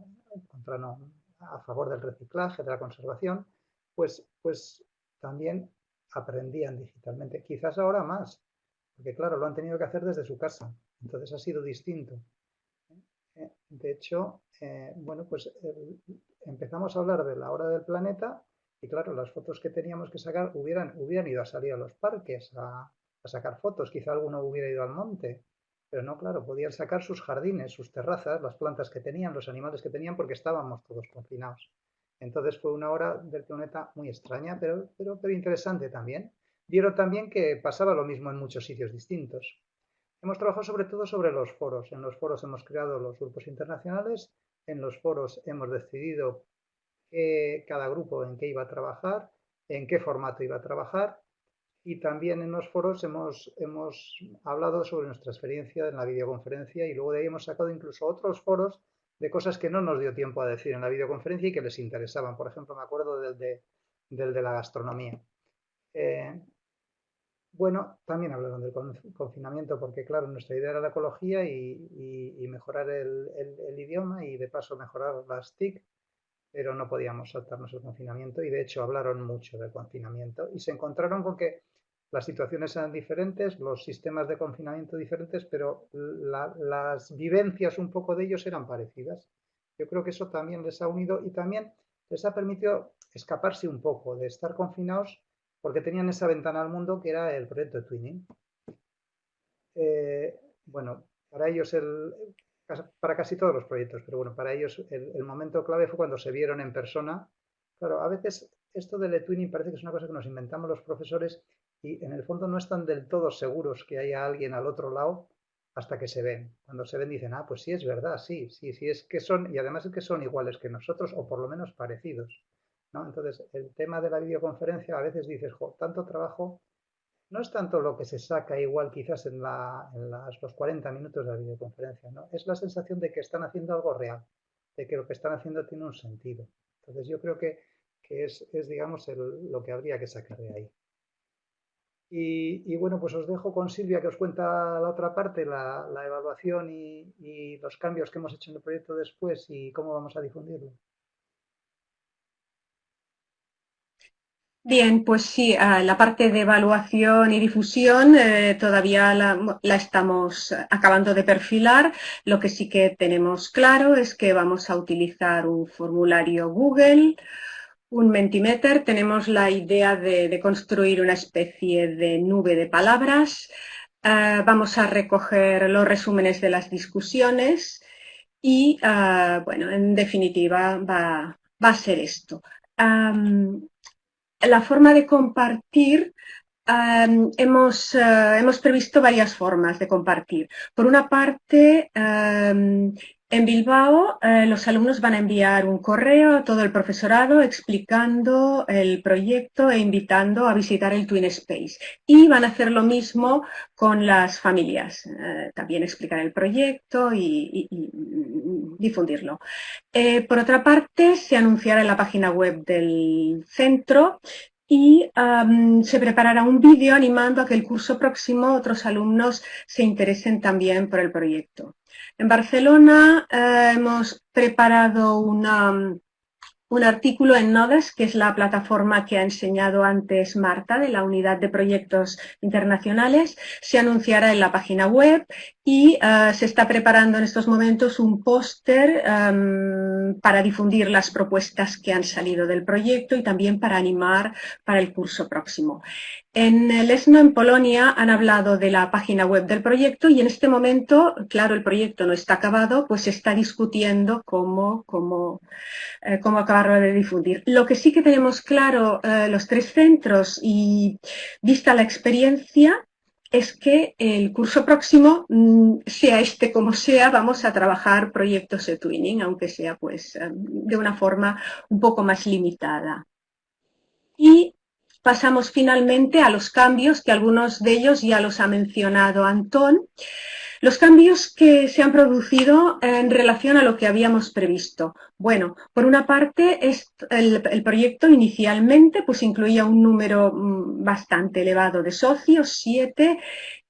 favor del reciclaje, de la conservación, pues también aprendían digitalmente. Quizás ahora más, porque claro, lo han tenido que hacer desde su casa. Entonces ha sido distinto. De hecho, bueno, pues empezamos a hablar de la hora del planeta y claro, las fotos que teníamos que sacar hubieran ido a salir a los parques a sacar fotos. Quizá alguno hubiera ido al monte. Pero no, claro, podían sacar sus jardines, sus terrazas, las plantas que tenían, los animales que tenían, porque estábamos todos confinados. Entonces fue una hora del planeta muy extraña, pero interesante también. Vieron también que pasaba lo mismo en muchos sitios distintos. Hemos trabajado sobre todo sobre los foros. En los foros hemos creado los grupos internacionales, en los foros hemos decidido cada grupo en qué iba a trabajar, en qué formato iba a trabajar, y también en los foros hemos hablado sobre nuestra experiencia en la videoconferencia y luego de ahí hemos sacado incluso otros foros de cosas que no nos dio tiempo a decir en la videoconferencia y que les interesaban. Por ejemplo, me acuerdo del de la gastronomía. Bueno, también hablaron del confinamiento porque, claro, nuestra idea era la ecología y mejorar el idioma y de paso mejorar las TIC, pero no podíamos saltarnos el confinamiento y de hecho hablaron mucho del confinamiento y se encontraron con que las situaciones eran diferentes, los sistemas de confinamiento diferentes, pero las vivencias un poco de ellos eran parecidas. Yo creo que eso también les ha unido y también les ha permitido escaparse un poco de estar confinados porque tenían esa ventana al mundo que era el proyecto de Twinning. Bueno, para ellos para casi todos los proyectos, pero bueno, para ellos el momento clave fue cuando se vieron en persona. Claro, a veces esto del e-twinning parece que es una cosa que nos inventamos los profesores y en el fondo no están del todo seguros que haya alguien al otro lado hasta que se ven. Cuando se ven dicen, ah, pues sí, es verdad, sí, es que son, y además es que son iguales que nosotros o por lo menos parecidos, ¿no? Entonces, el tema de la videoconferencia a veces dices, jo, tanto trabajo. No es tanto lo que se saca igual quizás en los 40 minutos de la videoconferencia, ¿no? Es la sensación de que están haciendo algo real, de que lo que están haciendo tiene un sentido. Entonces yo creo que es digamos, lo que habría que sacar de ahí. Y bueno, pues os dejo con Silvia que os cuenta la otra parte, la evaluación y los cambios que hemos hecho en el proyecto después y cómo vamos a difundirlo. Bien, pues sí, la parte de evaluación y difusión todavía la estamos acabando de perfilar. Lo que sí que tenemos claro es que vamos a utilizar un formulario Google, un Mentimeter. Tenemos la idea de construir una especie de nube de palabras. Vamos a recoger los resúmenes de las discusiones y, bueno, en definitiva va a ser esto. La forma de compartir, hemos previsto varias formas de compartir. Por una parte, en Bilbao los alumnos van a enviar un correo a todo el profesorado explicando el proyecto e invitando a visitar el TwinSpace. Y van a hacer lo mismo con las familias, también explicar el proyecto y difundirlo. Por otra parte, se anunciará en la página web del centro y se preparará un vídeo animando a que el curso próximo otros alumnos se interesen también por el proyecto. En Barcelona hemos preparado un artículo en Nodes, que es la plataforma que ha enseñado antes Marta de la Unidad de Proyectos Internacionales. Se anunciará en la página web y se está preparando en estos momentos un póster para difundir las propuestas que han salido del proyecto y también para animar para el curso próximo. En el ESNO, en Polonia, han hablado de la página web del proyecto y en este momento, claro, el proyecto no está acabado, pues se está discutiendo cómo acabarlo de difundir. Lo que sí que tenemos claro los tres centros y vista la experiencia es que el curso próximo, sea este como sea, vamos a trabajar proyectos de twinning, aunque sea pues de una forma un poco más limitada. Y pasamos finalmente a los cambios, que algunos de ellos ya los ha mencionado Antón. Los cambios que se han producido en relación a lo que habíamos previsto. Bueno, por una parte, el proyecto inicialmente pues incluía un número bastante elevado de socios, 7,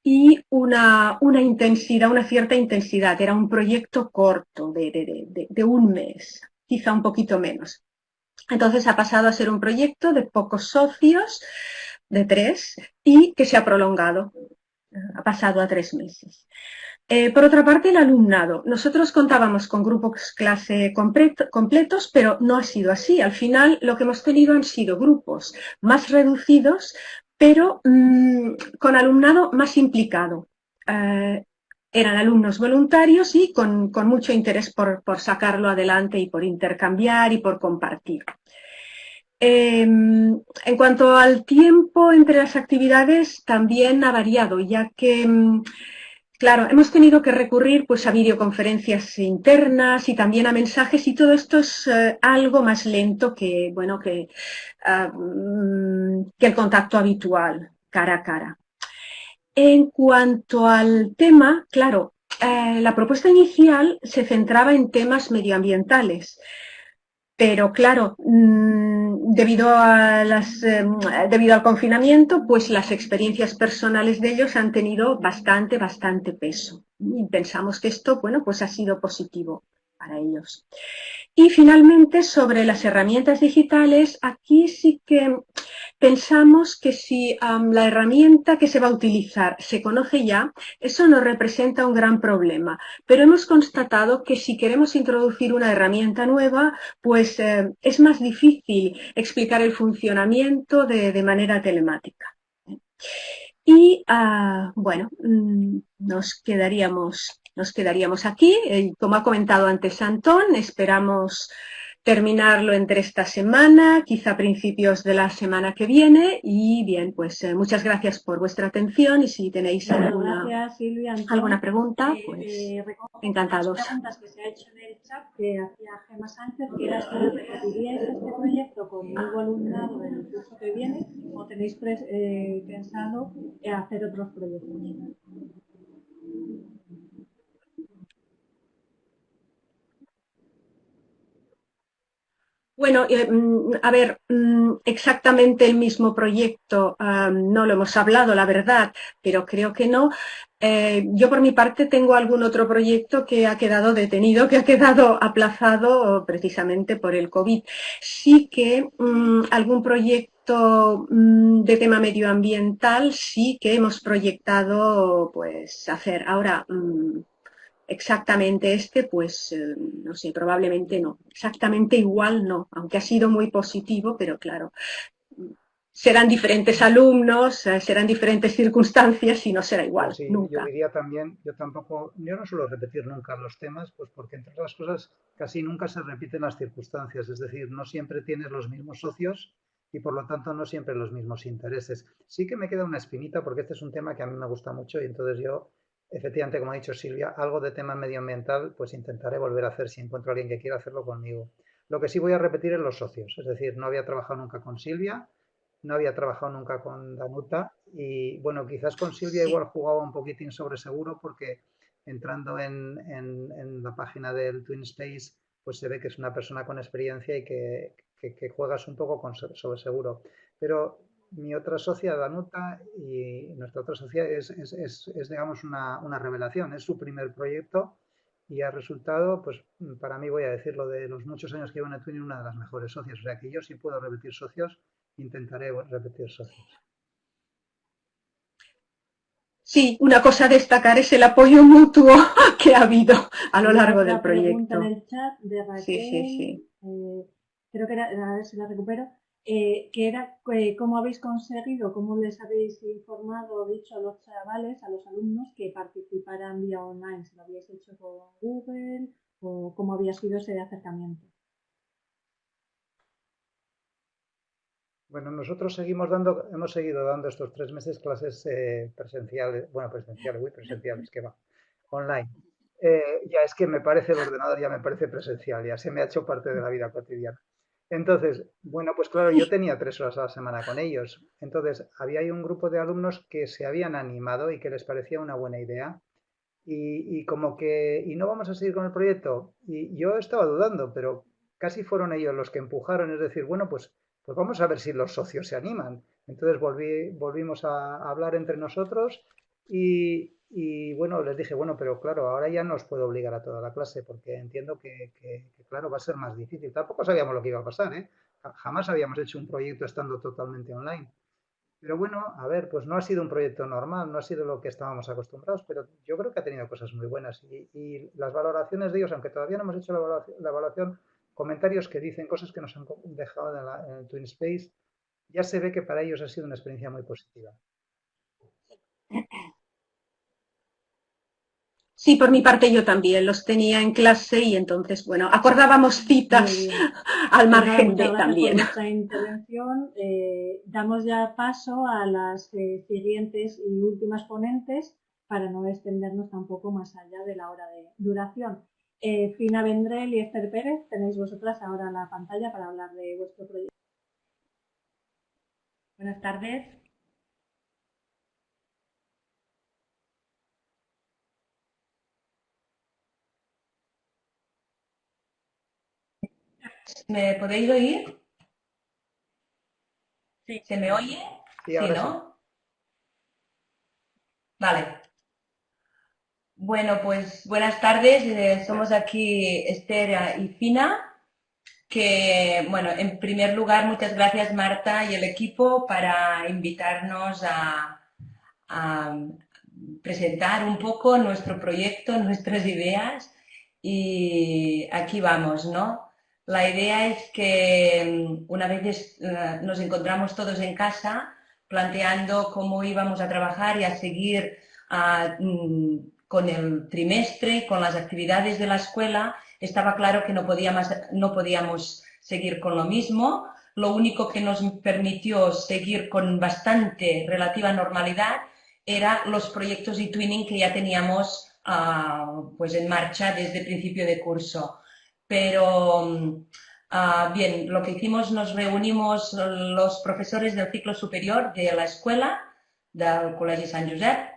y una intensidad, una cierta intensidad. Era un proyecto corto de un mes, quizá un poquito menos. Entonces ha pasado a ser un proyecto de pocos socios, de 3, y que se ha prolongado. Ha pasado a 3 meses. Por otra parte, el alumnado. Nosotros contábamos con grupos clase completos, pero no ha sido así. Al final, lo que hemos tenido han sido grupos más reducidos, pero con alumnado más implicado. Eran alumnos voluntarios y con mucho interés por sacarlo adelante y por intercambiar y por compartir. En cuanto al tiempo entre las actividades, también ha variado, ya que claro, hemos tenido que recurrir pues a videoconferencias internas y también a mensajes, y todo esto es algo más lento que, bueno, que el contacto habitual, cara a cara. En cuanto al tema, claro, la propuesta inicial se centraba en temas medioambientales. Pero claro, debido al confinamiento, pues las experiencias personales de ellos han tenido bastante peso. Y pensamos que esto, bueno, pues ha sido positivo para ellos. Y finalmente, sobre las herramientas digitales, aquí sí que pensamos que si la herramienta que se va a utilizar se conoce ya, eso no representa un gran problema. Pero hemos constatado que si queremos introducir una herramienta nueva, pues es más difícil explicar el funcionamiento de manera telemática. Y bueno, nos quedaríamos aquí. Como ha comentado antes Antón, esperamos terminarlo entre esta semana, quizá a principios de la semana que viene. Y bien, pues muchas gracias por vuestra atención, y si tenéis Gracias, Silvia, Antón. alguna pregunta, pues encantados. Las preguntas que se ha hecho en el chat que hacía Gemma Sánchez, que era si repetiríais este proyecto con nuevo alumnado en el curso que viene o tenéis pensado hacer otros proyectos. Bueno, a ver, exactamente el mismo proyecto no lo hemos hablado, la verdad, pero creo que no. Yo por mi parte tengo algún otro proyecto que ha quedado detenido, que ha quedado aplazado precisamente por el COVID. Sí que algún proyecto de tema medioambiental sí que hemos proyectado pues hacer. Ahora, exactamente pues no sé, probablemente no. Exactamente igual no, aunque ha sido muy positivo, pero claro, serán diferentes alumnos, serán diferentes circunstancias y no será igual, pues sí, nunca. Yo diría también, yo no suelo repetir nunca los temas, pues porque entre otras cosas casi nunca se repiten las circunstancias, es decir, no siempre tienes los mismos socios y por lo tanto no siempre los mismos intereses. Sí que me queda una espinita porque este es un tema que a mí me gusta mucho y entonces yo, efectivamente, como ha dicho Silvia, algo de tema medioambiental, pues intentaré volver a hacer si encuentro a alguien que quiera hacerlo conmigo. Lo que sí voy a repetir es los socios, es decir, no había trabajado nunca con Silvia, no había trabajado nunca con Danuta y bueno, quizás con Silvia igual jugaba un poquitín sobre seguro porque entrando en la página del Twin Space pues se ve que es una persona con experiencia y que juegas un poco sobre seguro. Pero mi otra socia, Danuta, y nuestra otra socia es digamos, una revelación. Es su primer proyecto y ha resultado, pues para mí, voy a decirlo, de los muchos años que llevo en el Twinning, una de las mejores socias. O sea que yo sí puedo repetir socios, intentaré repetir socios. Sí, una cosa a destacar es el apoyo mutuo que ha habido a lo largo del proyecto. Pregunta en el chat de Raquel, sí. Creo que era, a ver si la recupero, que era cómo habéis conseguido, cómo les habéis informado, dicho a los chavales, a los alumnos que participaran vía online, si lo habíais hecho con Google o cómo había sido ese acercamiento. Bueno, nosotros hemos seguido dando estos 3 meses clases presenciales, bueno, presenciales, que va, online. Ya es que me parece el ordenador, ya me parece presencial, ya se me ha hecho parte de la vida cotidiana. Entonces, bueno, pues claro, yo tenía 3 horas a la semana con ellos. Entonces, había ahí un grupo de alumnos que se habían animado y que les parecía una buena idea. Y como que, ¿y no vamos a seguir con el proyecto? Y yo estaba dudando, pero casi fueron ellos los que empujaron, es decir, bueno, pues vamos a ver si los socios se animan. Entonces volvimos a hablar entre nosotros y, bueno, les dije, bueno, pero claro, ahora ya no os puedo obligar a toda la clase porque entiendo que, claro, va a ser más difícil. Tampoco sabíamos lo que iba a pasar, ¿eh? Jamás habíamos hecho un proyecto estando totalmente online. Pero bueno, a ver, pues no ha sido un proyecto normal, no ha sido lo que estábamos acostumbrados, pero yo creo que ha tenido cosas muy buenas. Y las valoraciones de ellos, aunque todavía no hemos hecho la evaluación, comentarios que dicen cosas que nos han dejado en el Twin Space, ya se ve que para ellos ha sido una experiencia muy positiva. Sí, por mi parte yo también los tenía en clase y entonces, bueno, acordábamos citas al Pues nada, margen muchas de gracias también. por vuestra intervención. Damos ya paso a las siguientes y últimas ponentes para no extendernos tampoco más allá de la hora de duración. Fina Vendrell y Esther Pérez, tenéis vosotras ahora la pantalla para hablar de vuestro proyecto. Buenas tardes. ¿Me podéis oír? Sí. ¿Se me oye? Sí, ahora sí. ¿No? Vale. Bueno, pues buenas tardes. Somos aquí Esther y Fina, que, bueno, en primer lugar, muchas gracias Marta y el equipo para invitarnos a presentar un poco nuestro proyecto, nuestras ideas y aquí vamos, ¿no? La idea es que una vez nos encontramos todos en casa planteando cómo íbamos a trabajar y a seguir con el trimestre, con las actividades de la escuela, estaba claro que no podíamos seguir con lo mismo. Lo único que nos permitió seguir con bastante relativa normalidad eran los proyectos de twinning que ya teníamos pues en marcha desde el principio de curso. Pero bien, lo que hicimos, nos reunimos los profesores del ciclo superior de la escuela, del Colegio San Josep,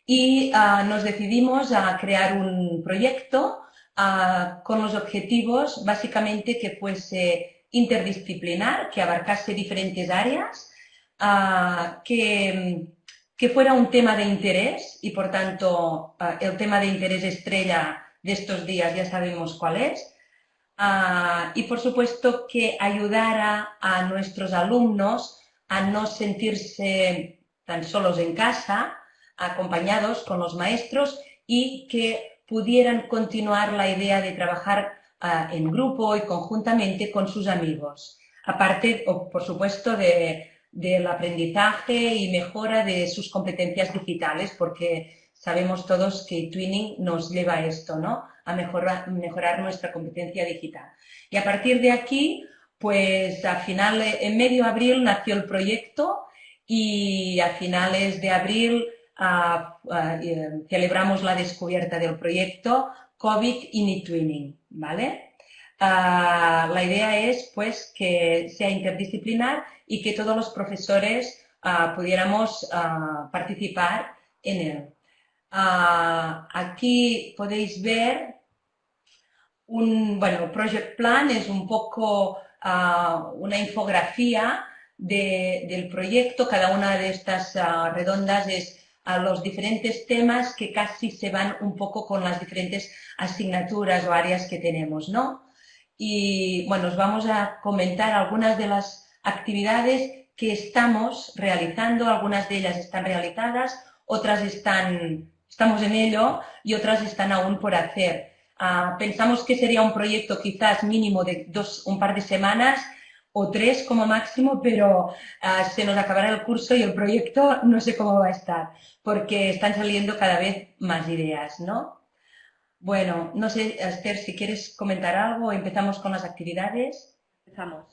y nos decidimos a crear un proyecto con los objetivos básicamente que fuese interdisciplinar, que abarcase diferentes áreas, que fuera un tema de interés y por tanto el tema de interés estrella de estos días ya sabemos cuál es, y por supuesto que ayudara a nuestros alumnos a no sentirse tan solos en casa, acompañados con los maestros y que pudieran continuar la idea de trabajar en grupo y conjuntamente con sus amigos. Aparte, por supuesto, del aprendizaje y mejora de sus competencias digitales, porque sabemos todos que Twinning nos lleva a esto, ¿no? A mejorar nuestra competencia digital. Y a partir de aquí, pues en medio de abril nació el proyecto y a finales de abril celebramos la descubierta del proyecto COVID in eTwinning, ¿vale? La idea es pues que sea interdisciplinar y que todos los profesores pudiéramos participar en él. Aquí podéis ver el Project Plan es un poco una infografía del proyecto. Cada una de estas redondas es los diferentes temas que casi se van un poco con las diferentes asignaturas o áreas que tenemos, ¿no? Y bueno, os vamos a comentar algunas de las actividades que estamos realizando. Algunas de ellas están realizadas, otras estamos en ello y otras están aún por hacer. Pensamos que sería un proyecto quizás mínimo de un par de semanas o 3 como máximo, pero se nos acabará el curso y el proyecto no sé cómo va a estar, porque están saliendo cada vez más ideas, ¿no? Bueno, no sé, Esther, si quieres comentar algo, empezamos con las actividades. Empezamos.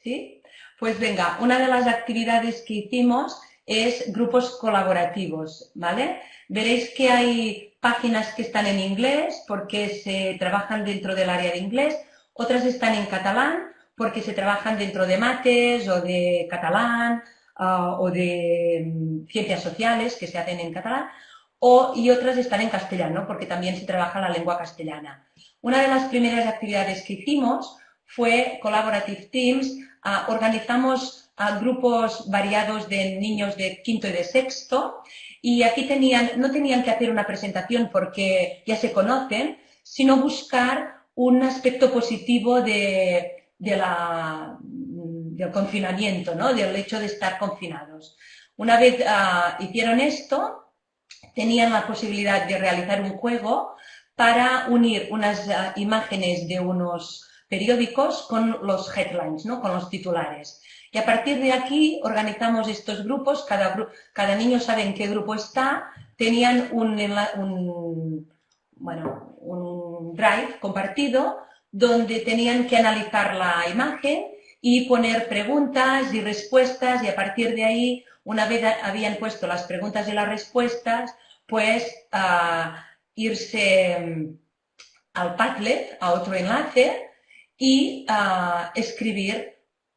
¿Sí? Pues venga, una de las actividades que hicimos es grupos colaborativos, ¿vale? Veréis que hay páginas que están en inglés porque se trabajan dentro del área de inglés, otras están en catalán porque se trabajan dentro de mates o de catalán o de ciencias sociales que se hacen en catalán, y otras están en castellano porque también se trabaja la lengua castellana. Una de las primeras actividades que hicimos fue Collaborative Teams. Organizamos grupos variados de niños de quinto y de sexto, y aquí no tenían que hacer una presentación porque ya se conocen, sino buscar un aspecto positivo del confinamiento, ¿no? Del hecho de estar confinados. Una vez hicieron esto, tenían la posibilidad de realizar un juego para unir unas imágenes de unos periódicos con los headlines, ¿no? Con los titulares. Y a partir de aquí organizamos estos grupos, cada niño sabe en qué grupo está, tenían un drive compartido donde tenían que analizar la imagen y poner preguntas y respuestas, y a partir de ahí, una vez habían puesto las preguntas y las respuestas, pues irse al Padlet, a otro enlace, y escribir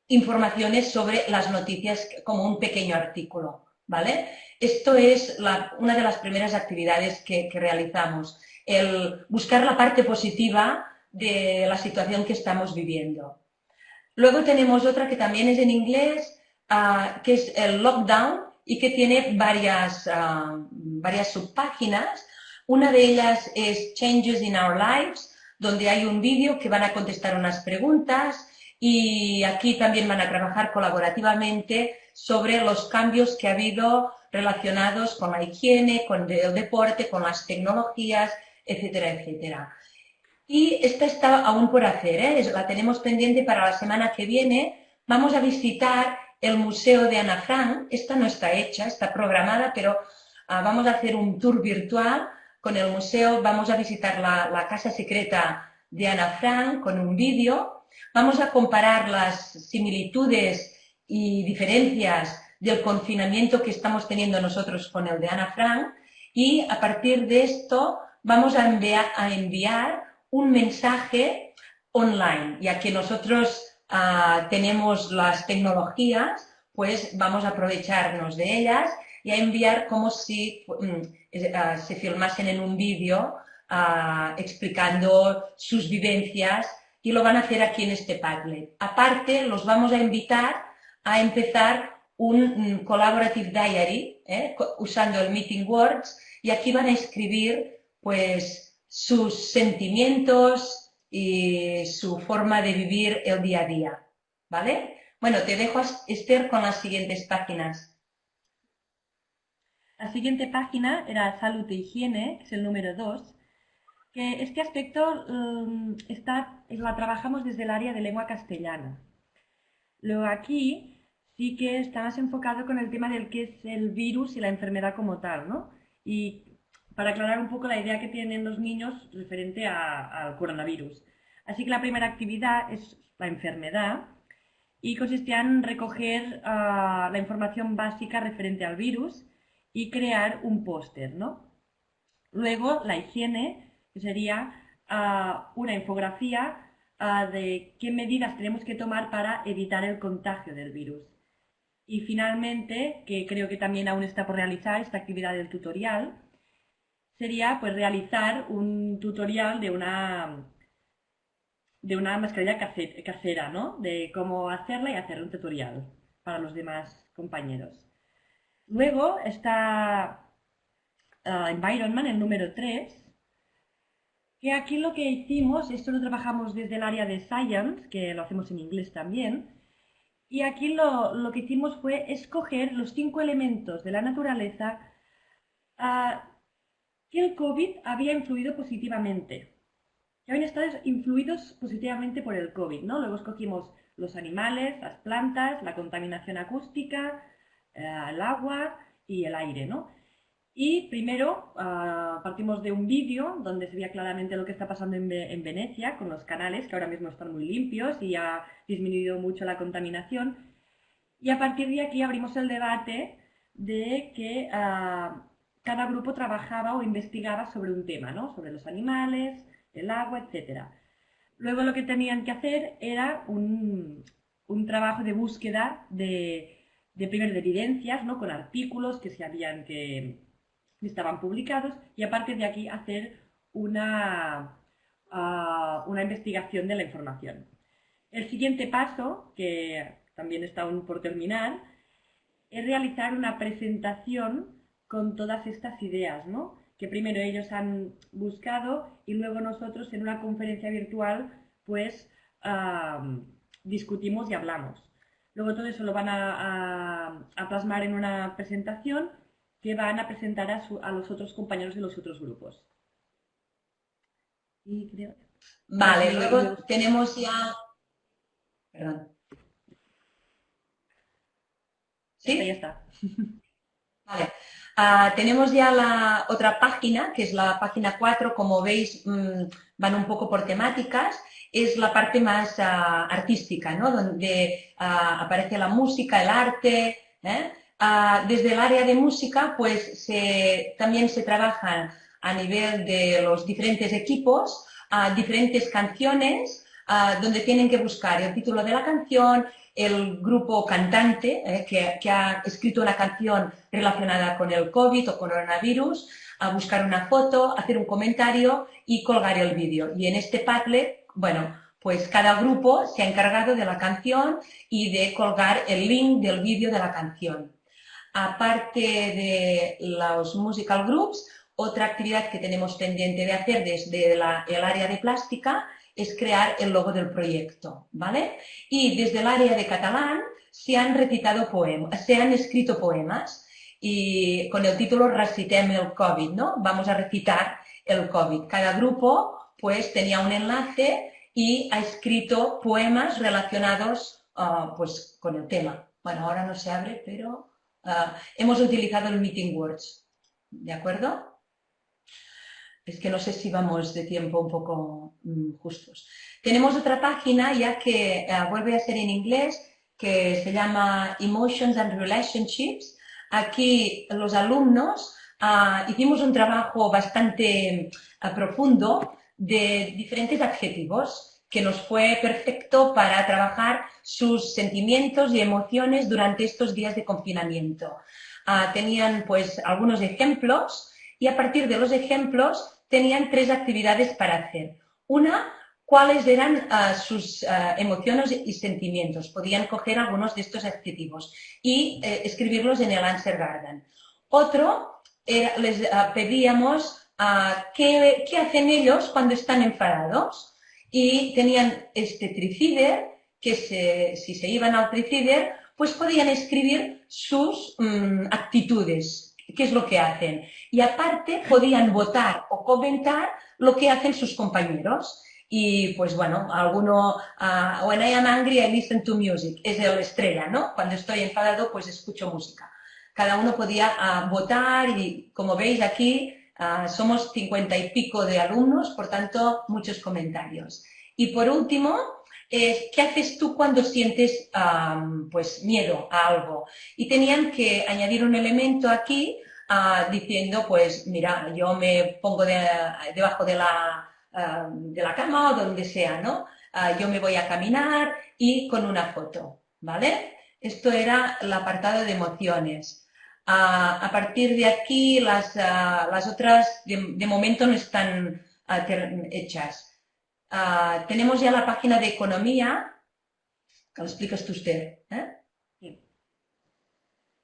informaciones sobre las noticias como un pequeño artículo, ¿vale? Esto es una de las primeras actividades que realizamos, el buscar la parte positiva de la situación que estamos viviendo. Luego tenemos otra que también es en inglés, que es el lockdown, y que tiene varias subpáginas. Una de ellas es Changes in Our Lives, donde hay un vídeo que van a contestar unas preguntas, y aquí también van a trabajar colaborativamente sobre los cambios que ha habido relacionados con la higiene, con el deporte, con las tecnologías, etcétera, etcétera. Y esta está aún por hacer, ¿eh? La tenemos pendiente para la semana que viene. Vamos a visitar el Museo de Ana Frank. Esta no está hecha, está programada, pero vamos a hacer un tour virtual con el museo. Vamos a visitar la casa secreta de Ana Frank con un vídeo. Vamos a comparar las similitudes y diferencias del confinamiento que estamos teniendo nosotros con el de Ana Frank, y a partir de esto vamos a enviar un mensaje online, ya que nosotros tenemos las tecnologías, pues vamos a aprovecharnos de ellas y a enviar como si se filmasen en un vídeo explicando sus vivencias, y lo van a hacer aquí en este Padlet. Aparte, los vamos a invitar a empezar un Collaborative Diary, usando el Meeting Words, y aquí van a escribir pues sus sentimientos y su forma de vivir el día a día, ¿vale? Bueno, te dejo, Esther, con las siguientes páginas. La siguiente página era Salud e Higiene, que es el número 2. Que este aspecto la trabajamos desde el área de lengua castellana. Luego aquí sí que está más enfocado con el tema del que es el virus y la enfermedad como tal, ¿no? Y para aclarar un poco la idea que tienen los niños referente al coronavirus. Así que la primera actividad es la enfermedad, y consistía en recoger la información básica referente al virus y crear un póster, ¿no? Luego la higiene, que sería una infografía de qué medidas tenemos que tomar para evitar el contagio del virus. Y finalmente, que creo que también aún está por realizar, esta actividad del tutorial, sería pues realizar un tutorial de una mascarilla casera, ¿no? De cómo hacerla y hacer un tutorial para los demás compañeros. Luego está Environment, el número 3, que aquí lo que hicimos, esto lo trabajamos desde el área de Science, que lo hacemos en inglés también, y aquí lo que hicimos fue escoger los 5 elementos de la naturaleza que el COVID había influido positivamente, que habían estado influidos positivamente por el COVID, ¿no? Luego escogimos los animales, las plantas, la contaminación acústica, el agua y el aire, ¿no? Y primero partimos de un vídeo donde se veía claramente lo que está pasando en Venecia con los canales, que ahora mismo están muy limpios y ha disminuido mucho la contaminación. Y a partir de aquí abrimos el debate de que cada grupo trabajaba o investigaba sobre un tema, ¿no? Sobre los animales, el agua, etc. Luego lo que tenían que hacer era un trabajo de búsqueda primero de evidencias, ¿no? Con artículos que sabían que estaban publicados, y a partir de aquí hacer una investigación de la información. El siguiente paso, que también está aún por terminar, es realizar una presentación con todas estas ideas, ¿no? Que primero ellos han buscado y luego nosotros en una conferencia virtual pues discutimos y hablamos. Luego todo eso lo van a plasmar en una presentación que van a presentar a los otros compañeros de los otros grupos. Y creo... Vale, luego tenemos ya... Perdón. ¿Sí? Ya está. Vale. Tenemos ya la otra página, que es la página 4, como veis van un poco por temáticas, es la parte más artística, ¿no? Donde aparece la música, el arte. Desde el área de música, pues también se trabajan a nivel de los diferentes equipos, diferentes canciones, donde tienen que buscar el título de la canción, el grupo cantante que ha escrito una canción relacionada con el COVID o coronavirus, a buscar una foto, hacer un comentario y colgar el vídeo. Y en este Padlet, bueno, pues cada grupo se ha encargado de la canción y de colgar el link del vídeo de la canción. Aparte de los musical groups, otra actividad que tenemos pendiente de hacer desde el área de plástica es crear el logo del proyecto, ¿vale? Y desde el área de catalán se han recitado poemas, se han escrito poemas y con el título Recitem el COVID, ¿no? Vamos a recitar el COVID. Cada grupo pues tenía un enlace y ha escrito poemas relacionados pues con el tema. Bueno, ahora no se abre, pero hemos utilizado el Meeting Words, ¿de acuerdo? Es que no sé si vamos de tiempo un poco justos. Tenemos otra página ya que vuelve a ser en inglés, que se llama Emotions and Relationships. Aquí los alumnos hicimos un trabajo bastante profundo de diferentes adjetivos que nos fue perfecto para trabajar sus sentimientos y emociones durante estos días de confinamiento. Tenían pues algunos ejemplos y a partir de los ejemplos tenían 3 actividades para hacer. Una, cuáles eran sus emociones y sentimientos. Podían coger algunos de estos adjetivos y escribirlos en el Answer Garden. Otro, les pedíamos qué hacen ellos cuando están enfadados. Y tenían este tricider, que si se iban al tricider, pues podían escribir sus actitudes, qué es lo que hacen. Y aparte podían votar o comentar lo que hacen sus compañeros. Y pues bueno, alguno, when I am angry I listen to music, es el estrella, ¿no? Cuando estoy enfadado pues escucho música. Cada uno podía votar y como veis aquí somos 50 y pico de alumnos, por tanto muchos comentarios. Y por último, ¿qué haces tú cuando sientes pues miedo a algo? Y tenían que añadir un elemento aquí diciendo, pues mira, yo me pongo debajo de la cama o donde sea, ¿no? Yo me voy a caminar y con una foto, ¿vale? Esto era el apartado de emociones. A partir de aquí, las otras de momento no están hechas. Tenemos ya la página de economía, que lo explicas tú usted, ¿eh? Sí.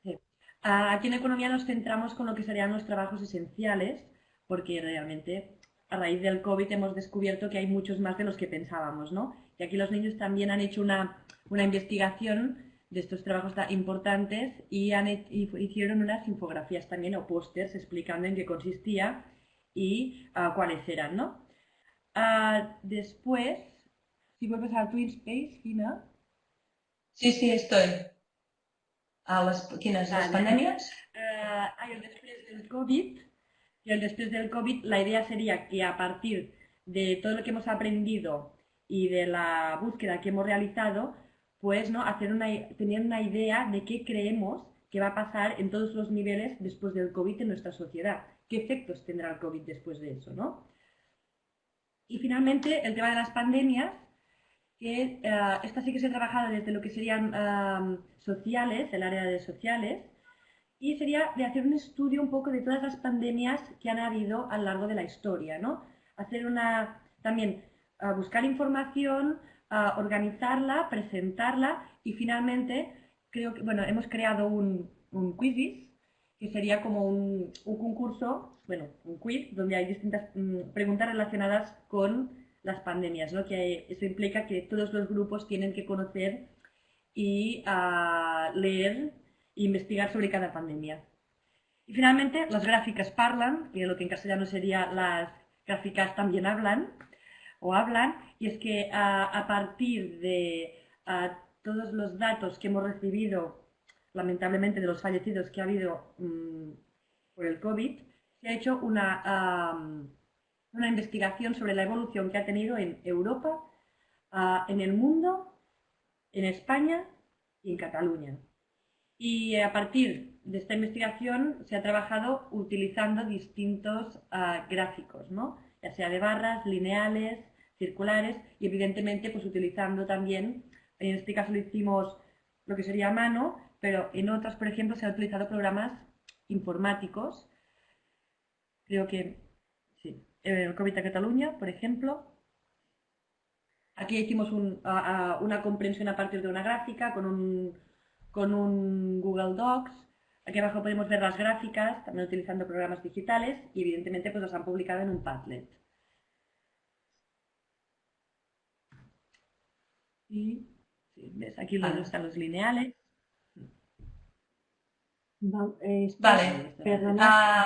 Sí. Aquí en economía nos centramos con lo que serían los trabajos esenciales, porque realmente a raíz del COVID hemos descubierto que hay muchos más de los que pensábamos, ¿no? Y aquí los niños también han hecho una investigación de estos trabajos importantes y hicieron unas infografías también o pósters explicando en qué consistía y cuáles eran, ¿no? Después, si vuelves a TwinSpace, Fina. Sí, estoy. ¿Quines? ¿Las pandemias? Després del COVID, y el después del COVID, la idea sería que a partir de todo lo que hemos aprendido y de la búsqueda que hemos realizado, pues, ¿no?, tener una idea de qué creemos que va a pasar en todos los niveles después del COVID en nuestra sociedad. ¿Qué efectos tendrá el COVID después de eso, ¿no? Y finalmente, el tema de las pandemias, que esta sí que se ha trabajado desde lo que serían sociales, el área de sociales, y sería de hacer un estudio un poco de todas las pandemias que han habido a lo largo de la historia, ¿no? También buscar información, organizarla, presentarla y finalmente creo que, bueno, hemos creado un quiz que sería como un concurso, bueno, un quiz donde hay distintas preguntas relacionadas con las pandemias, ¿no? Que eso implica que todos los grupos tienen que conocer y leer e investigar sobre cada pandemia. Y finalmente, las gráficas parlan, que lo que en castellano sería las gráficas también hablan, y es que a partir de todos los datos que hemos recibido, lamentablemente, de los fallecidos que ha habido por el COVID, se ha hecho una investigación sobre la evolución que ha tenido en Europa, en el mundo, en España y en Cataluña. Y a partir de esta investigación se ha trabajado utilizando distintos gráficos, ¿no? Ya sea de barras, lineales, circulares y evidentemente pues utilizando también, en este caso lo hicimos lo que sería a mano, pero en otras, por ejemplo, se han utilizado programas informáticos. Creo que sí, el COVID de Cataluña, por ejemplo. Aquí hicimos una comprensión a partir de una gráfica con un Google Docs. Aquí abajo podemos ver las gráficas, también utilizando programas digitales y evidentemente pues las han publicado en un Padlet. Y sí, ¿ves? Aquí están los lineales. Vale. Perdonad,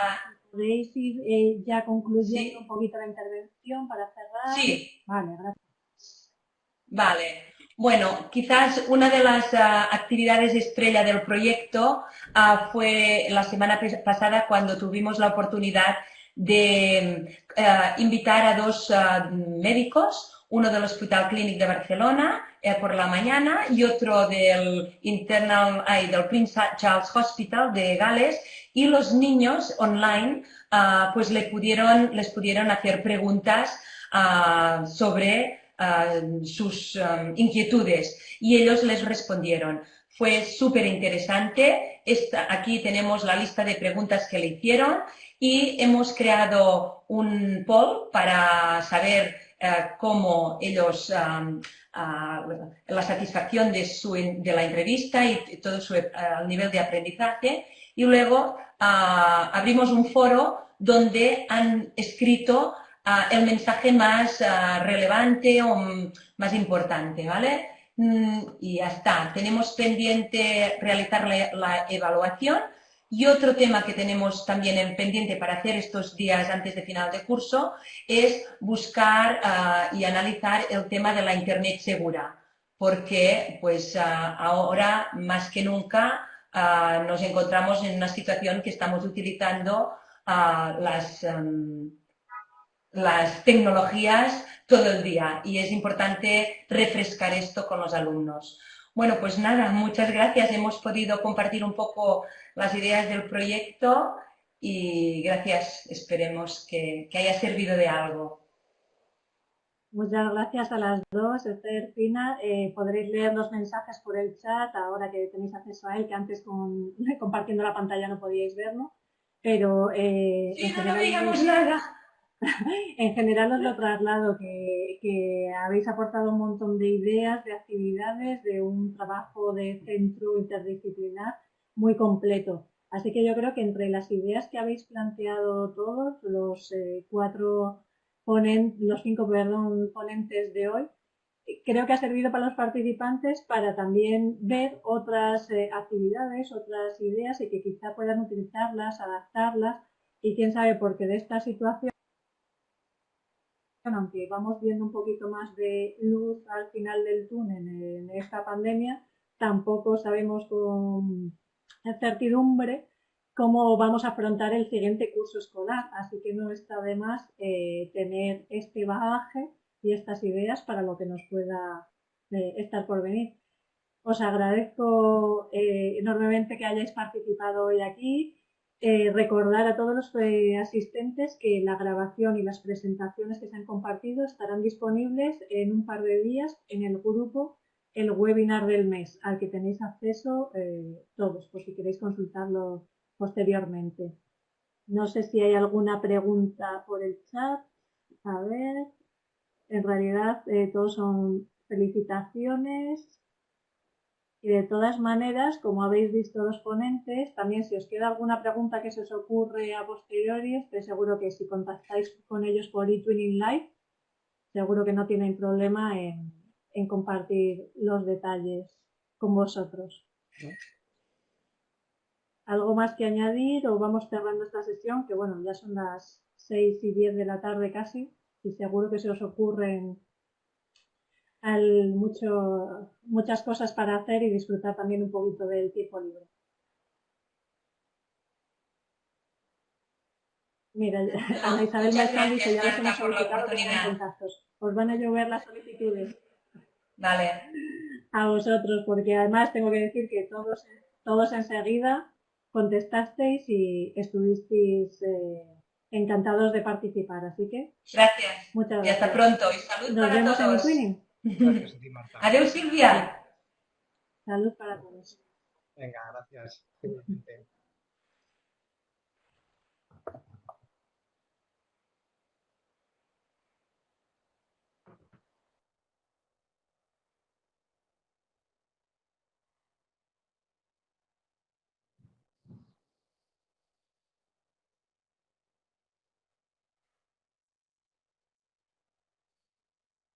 ¿podéis ir ya concluyendo Sí. un poquito la intervención para cerrar? Sí. Vale, gracias. Vale. Bueno, quizás una de las actividades estrella del proyecto fue la semana pasada cuando tuvimos la oportunidad de invitar a dos médicos, uno del Hospital Clínic de Barcelona por la mañana y otro del del Prince Charles Hospital de Gales, y los niños online pues les pudieron hacer preguntas sobre sus inquietudes y ellos les respondieron. Fue súper interesante. Aquí tenemos la lista de preguntas que le hicieron y hemos creado un poll para saber cómo ellos, la satisfacción de la entrevista y todo su nivel de aprendizaje. Y luego abrimos un foro donde han escrito el mensaje más relevante o más importante, ¿vale? Y ya está. Tenemos pendiente realizar la evaluación. Y otro tema que tenemos también en pendiente para hacer estos días antes de final de curso es buscar y analizar el tema de la Internet segura, porque pues ahora más que nunca nos encontramos en una situación que estamos utilizando las tecnologías todo el día y es importante refrescar esto con los alumnos. Bueno, pues nada, muchas gracias. Hemos podido compartir un poco las ideas del proyecto y gracias. Esperemos que haya servido de algo. Muchas gracias a las dos, Esther, Fina. Podréis leer los mensajes por el chat ahora que tenéis acceso a él, que antes compartiendo la pantalla no podíais verlo. Pero sí, no veíamos nada. En general os lo traslado, que habéis aportado un montón de ideas, de actividades, de un trabajo de centro interdisciplinar muy completo. Así que yo creo que entre las ideas que habéis planteado todos, los cinco ponentes de hoy, creo que ha servido para los participantes para también ver otras actividades, otras ideas y que quizá puedan utilizarlas, adaptarlas y quién sabe, porque de esta situación, aunque vamos viendo un poquito más de luz al final del túnel en esta pandemia, tampoco sabemos con certidumbre cómo vamos a afrontar el siguiente curso escolar. Así que no está de más tener este bagaje y estas ideas para lo que nos pueda estar por venir. Os agradezco enormemente que hayáis participado hoy aquí. Recordar a todos los asistentes que la grabación y las presentaciones que se han compartido estarán disponibles en un par de días en el grupo El Webinar del Mes, al que tenéis acceso todos, por si queréis consultarlo posteriormente. No sé si hay alguna pregunta por el chat. A ver, en realidad todos son felicitaciones. Y de todas maneras, como habéis visto los ponentes, también si os queda alguna pregunta que se os ocurre a posteriori, estoy seguro que si contactáis con ellos por eTwinning Live, seguro que no tienen problema en compartir los detalles con vosotros. ¿Algo más que añadir o vamos cerrando esta sesión? Que bueno, ya son las 6:10 de la tarde casi y seguro que se os ocurren muchas cosas para hacer y disfrutar también un poquito del tiempo libre. Mira, Ana Isabel Maestral dice, ya les hemos solicitado que tengan contactos. Os van a llover las solicitudes. Vale. A vosotros, porque además tengo que decir que todos enseguida contestasteis y estuvisteis encantados de participar, así que gracias. Muchas gracias. Y hasta pronto. Y salud Nos para vemos todos. en eTwinning. Gracias a ti, Marta. Adiós, Silvia. Salud para todos. Venga, gracias. Igualmente.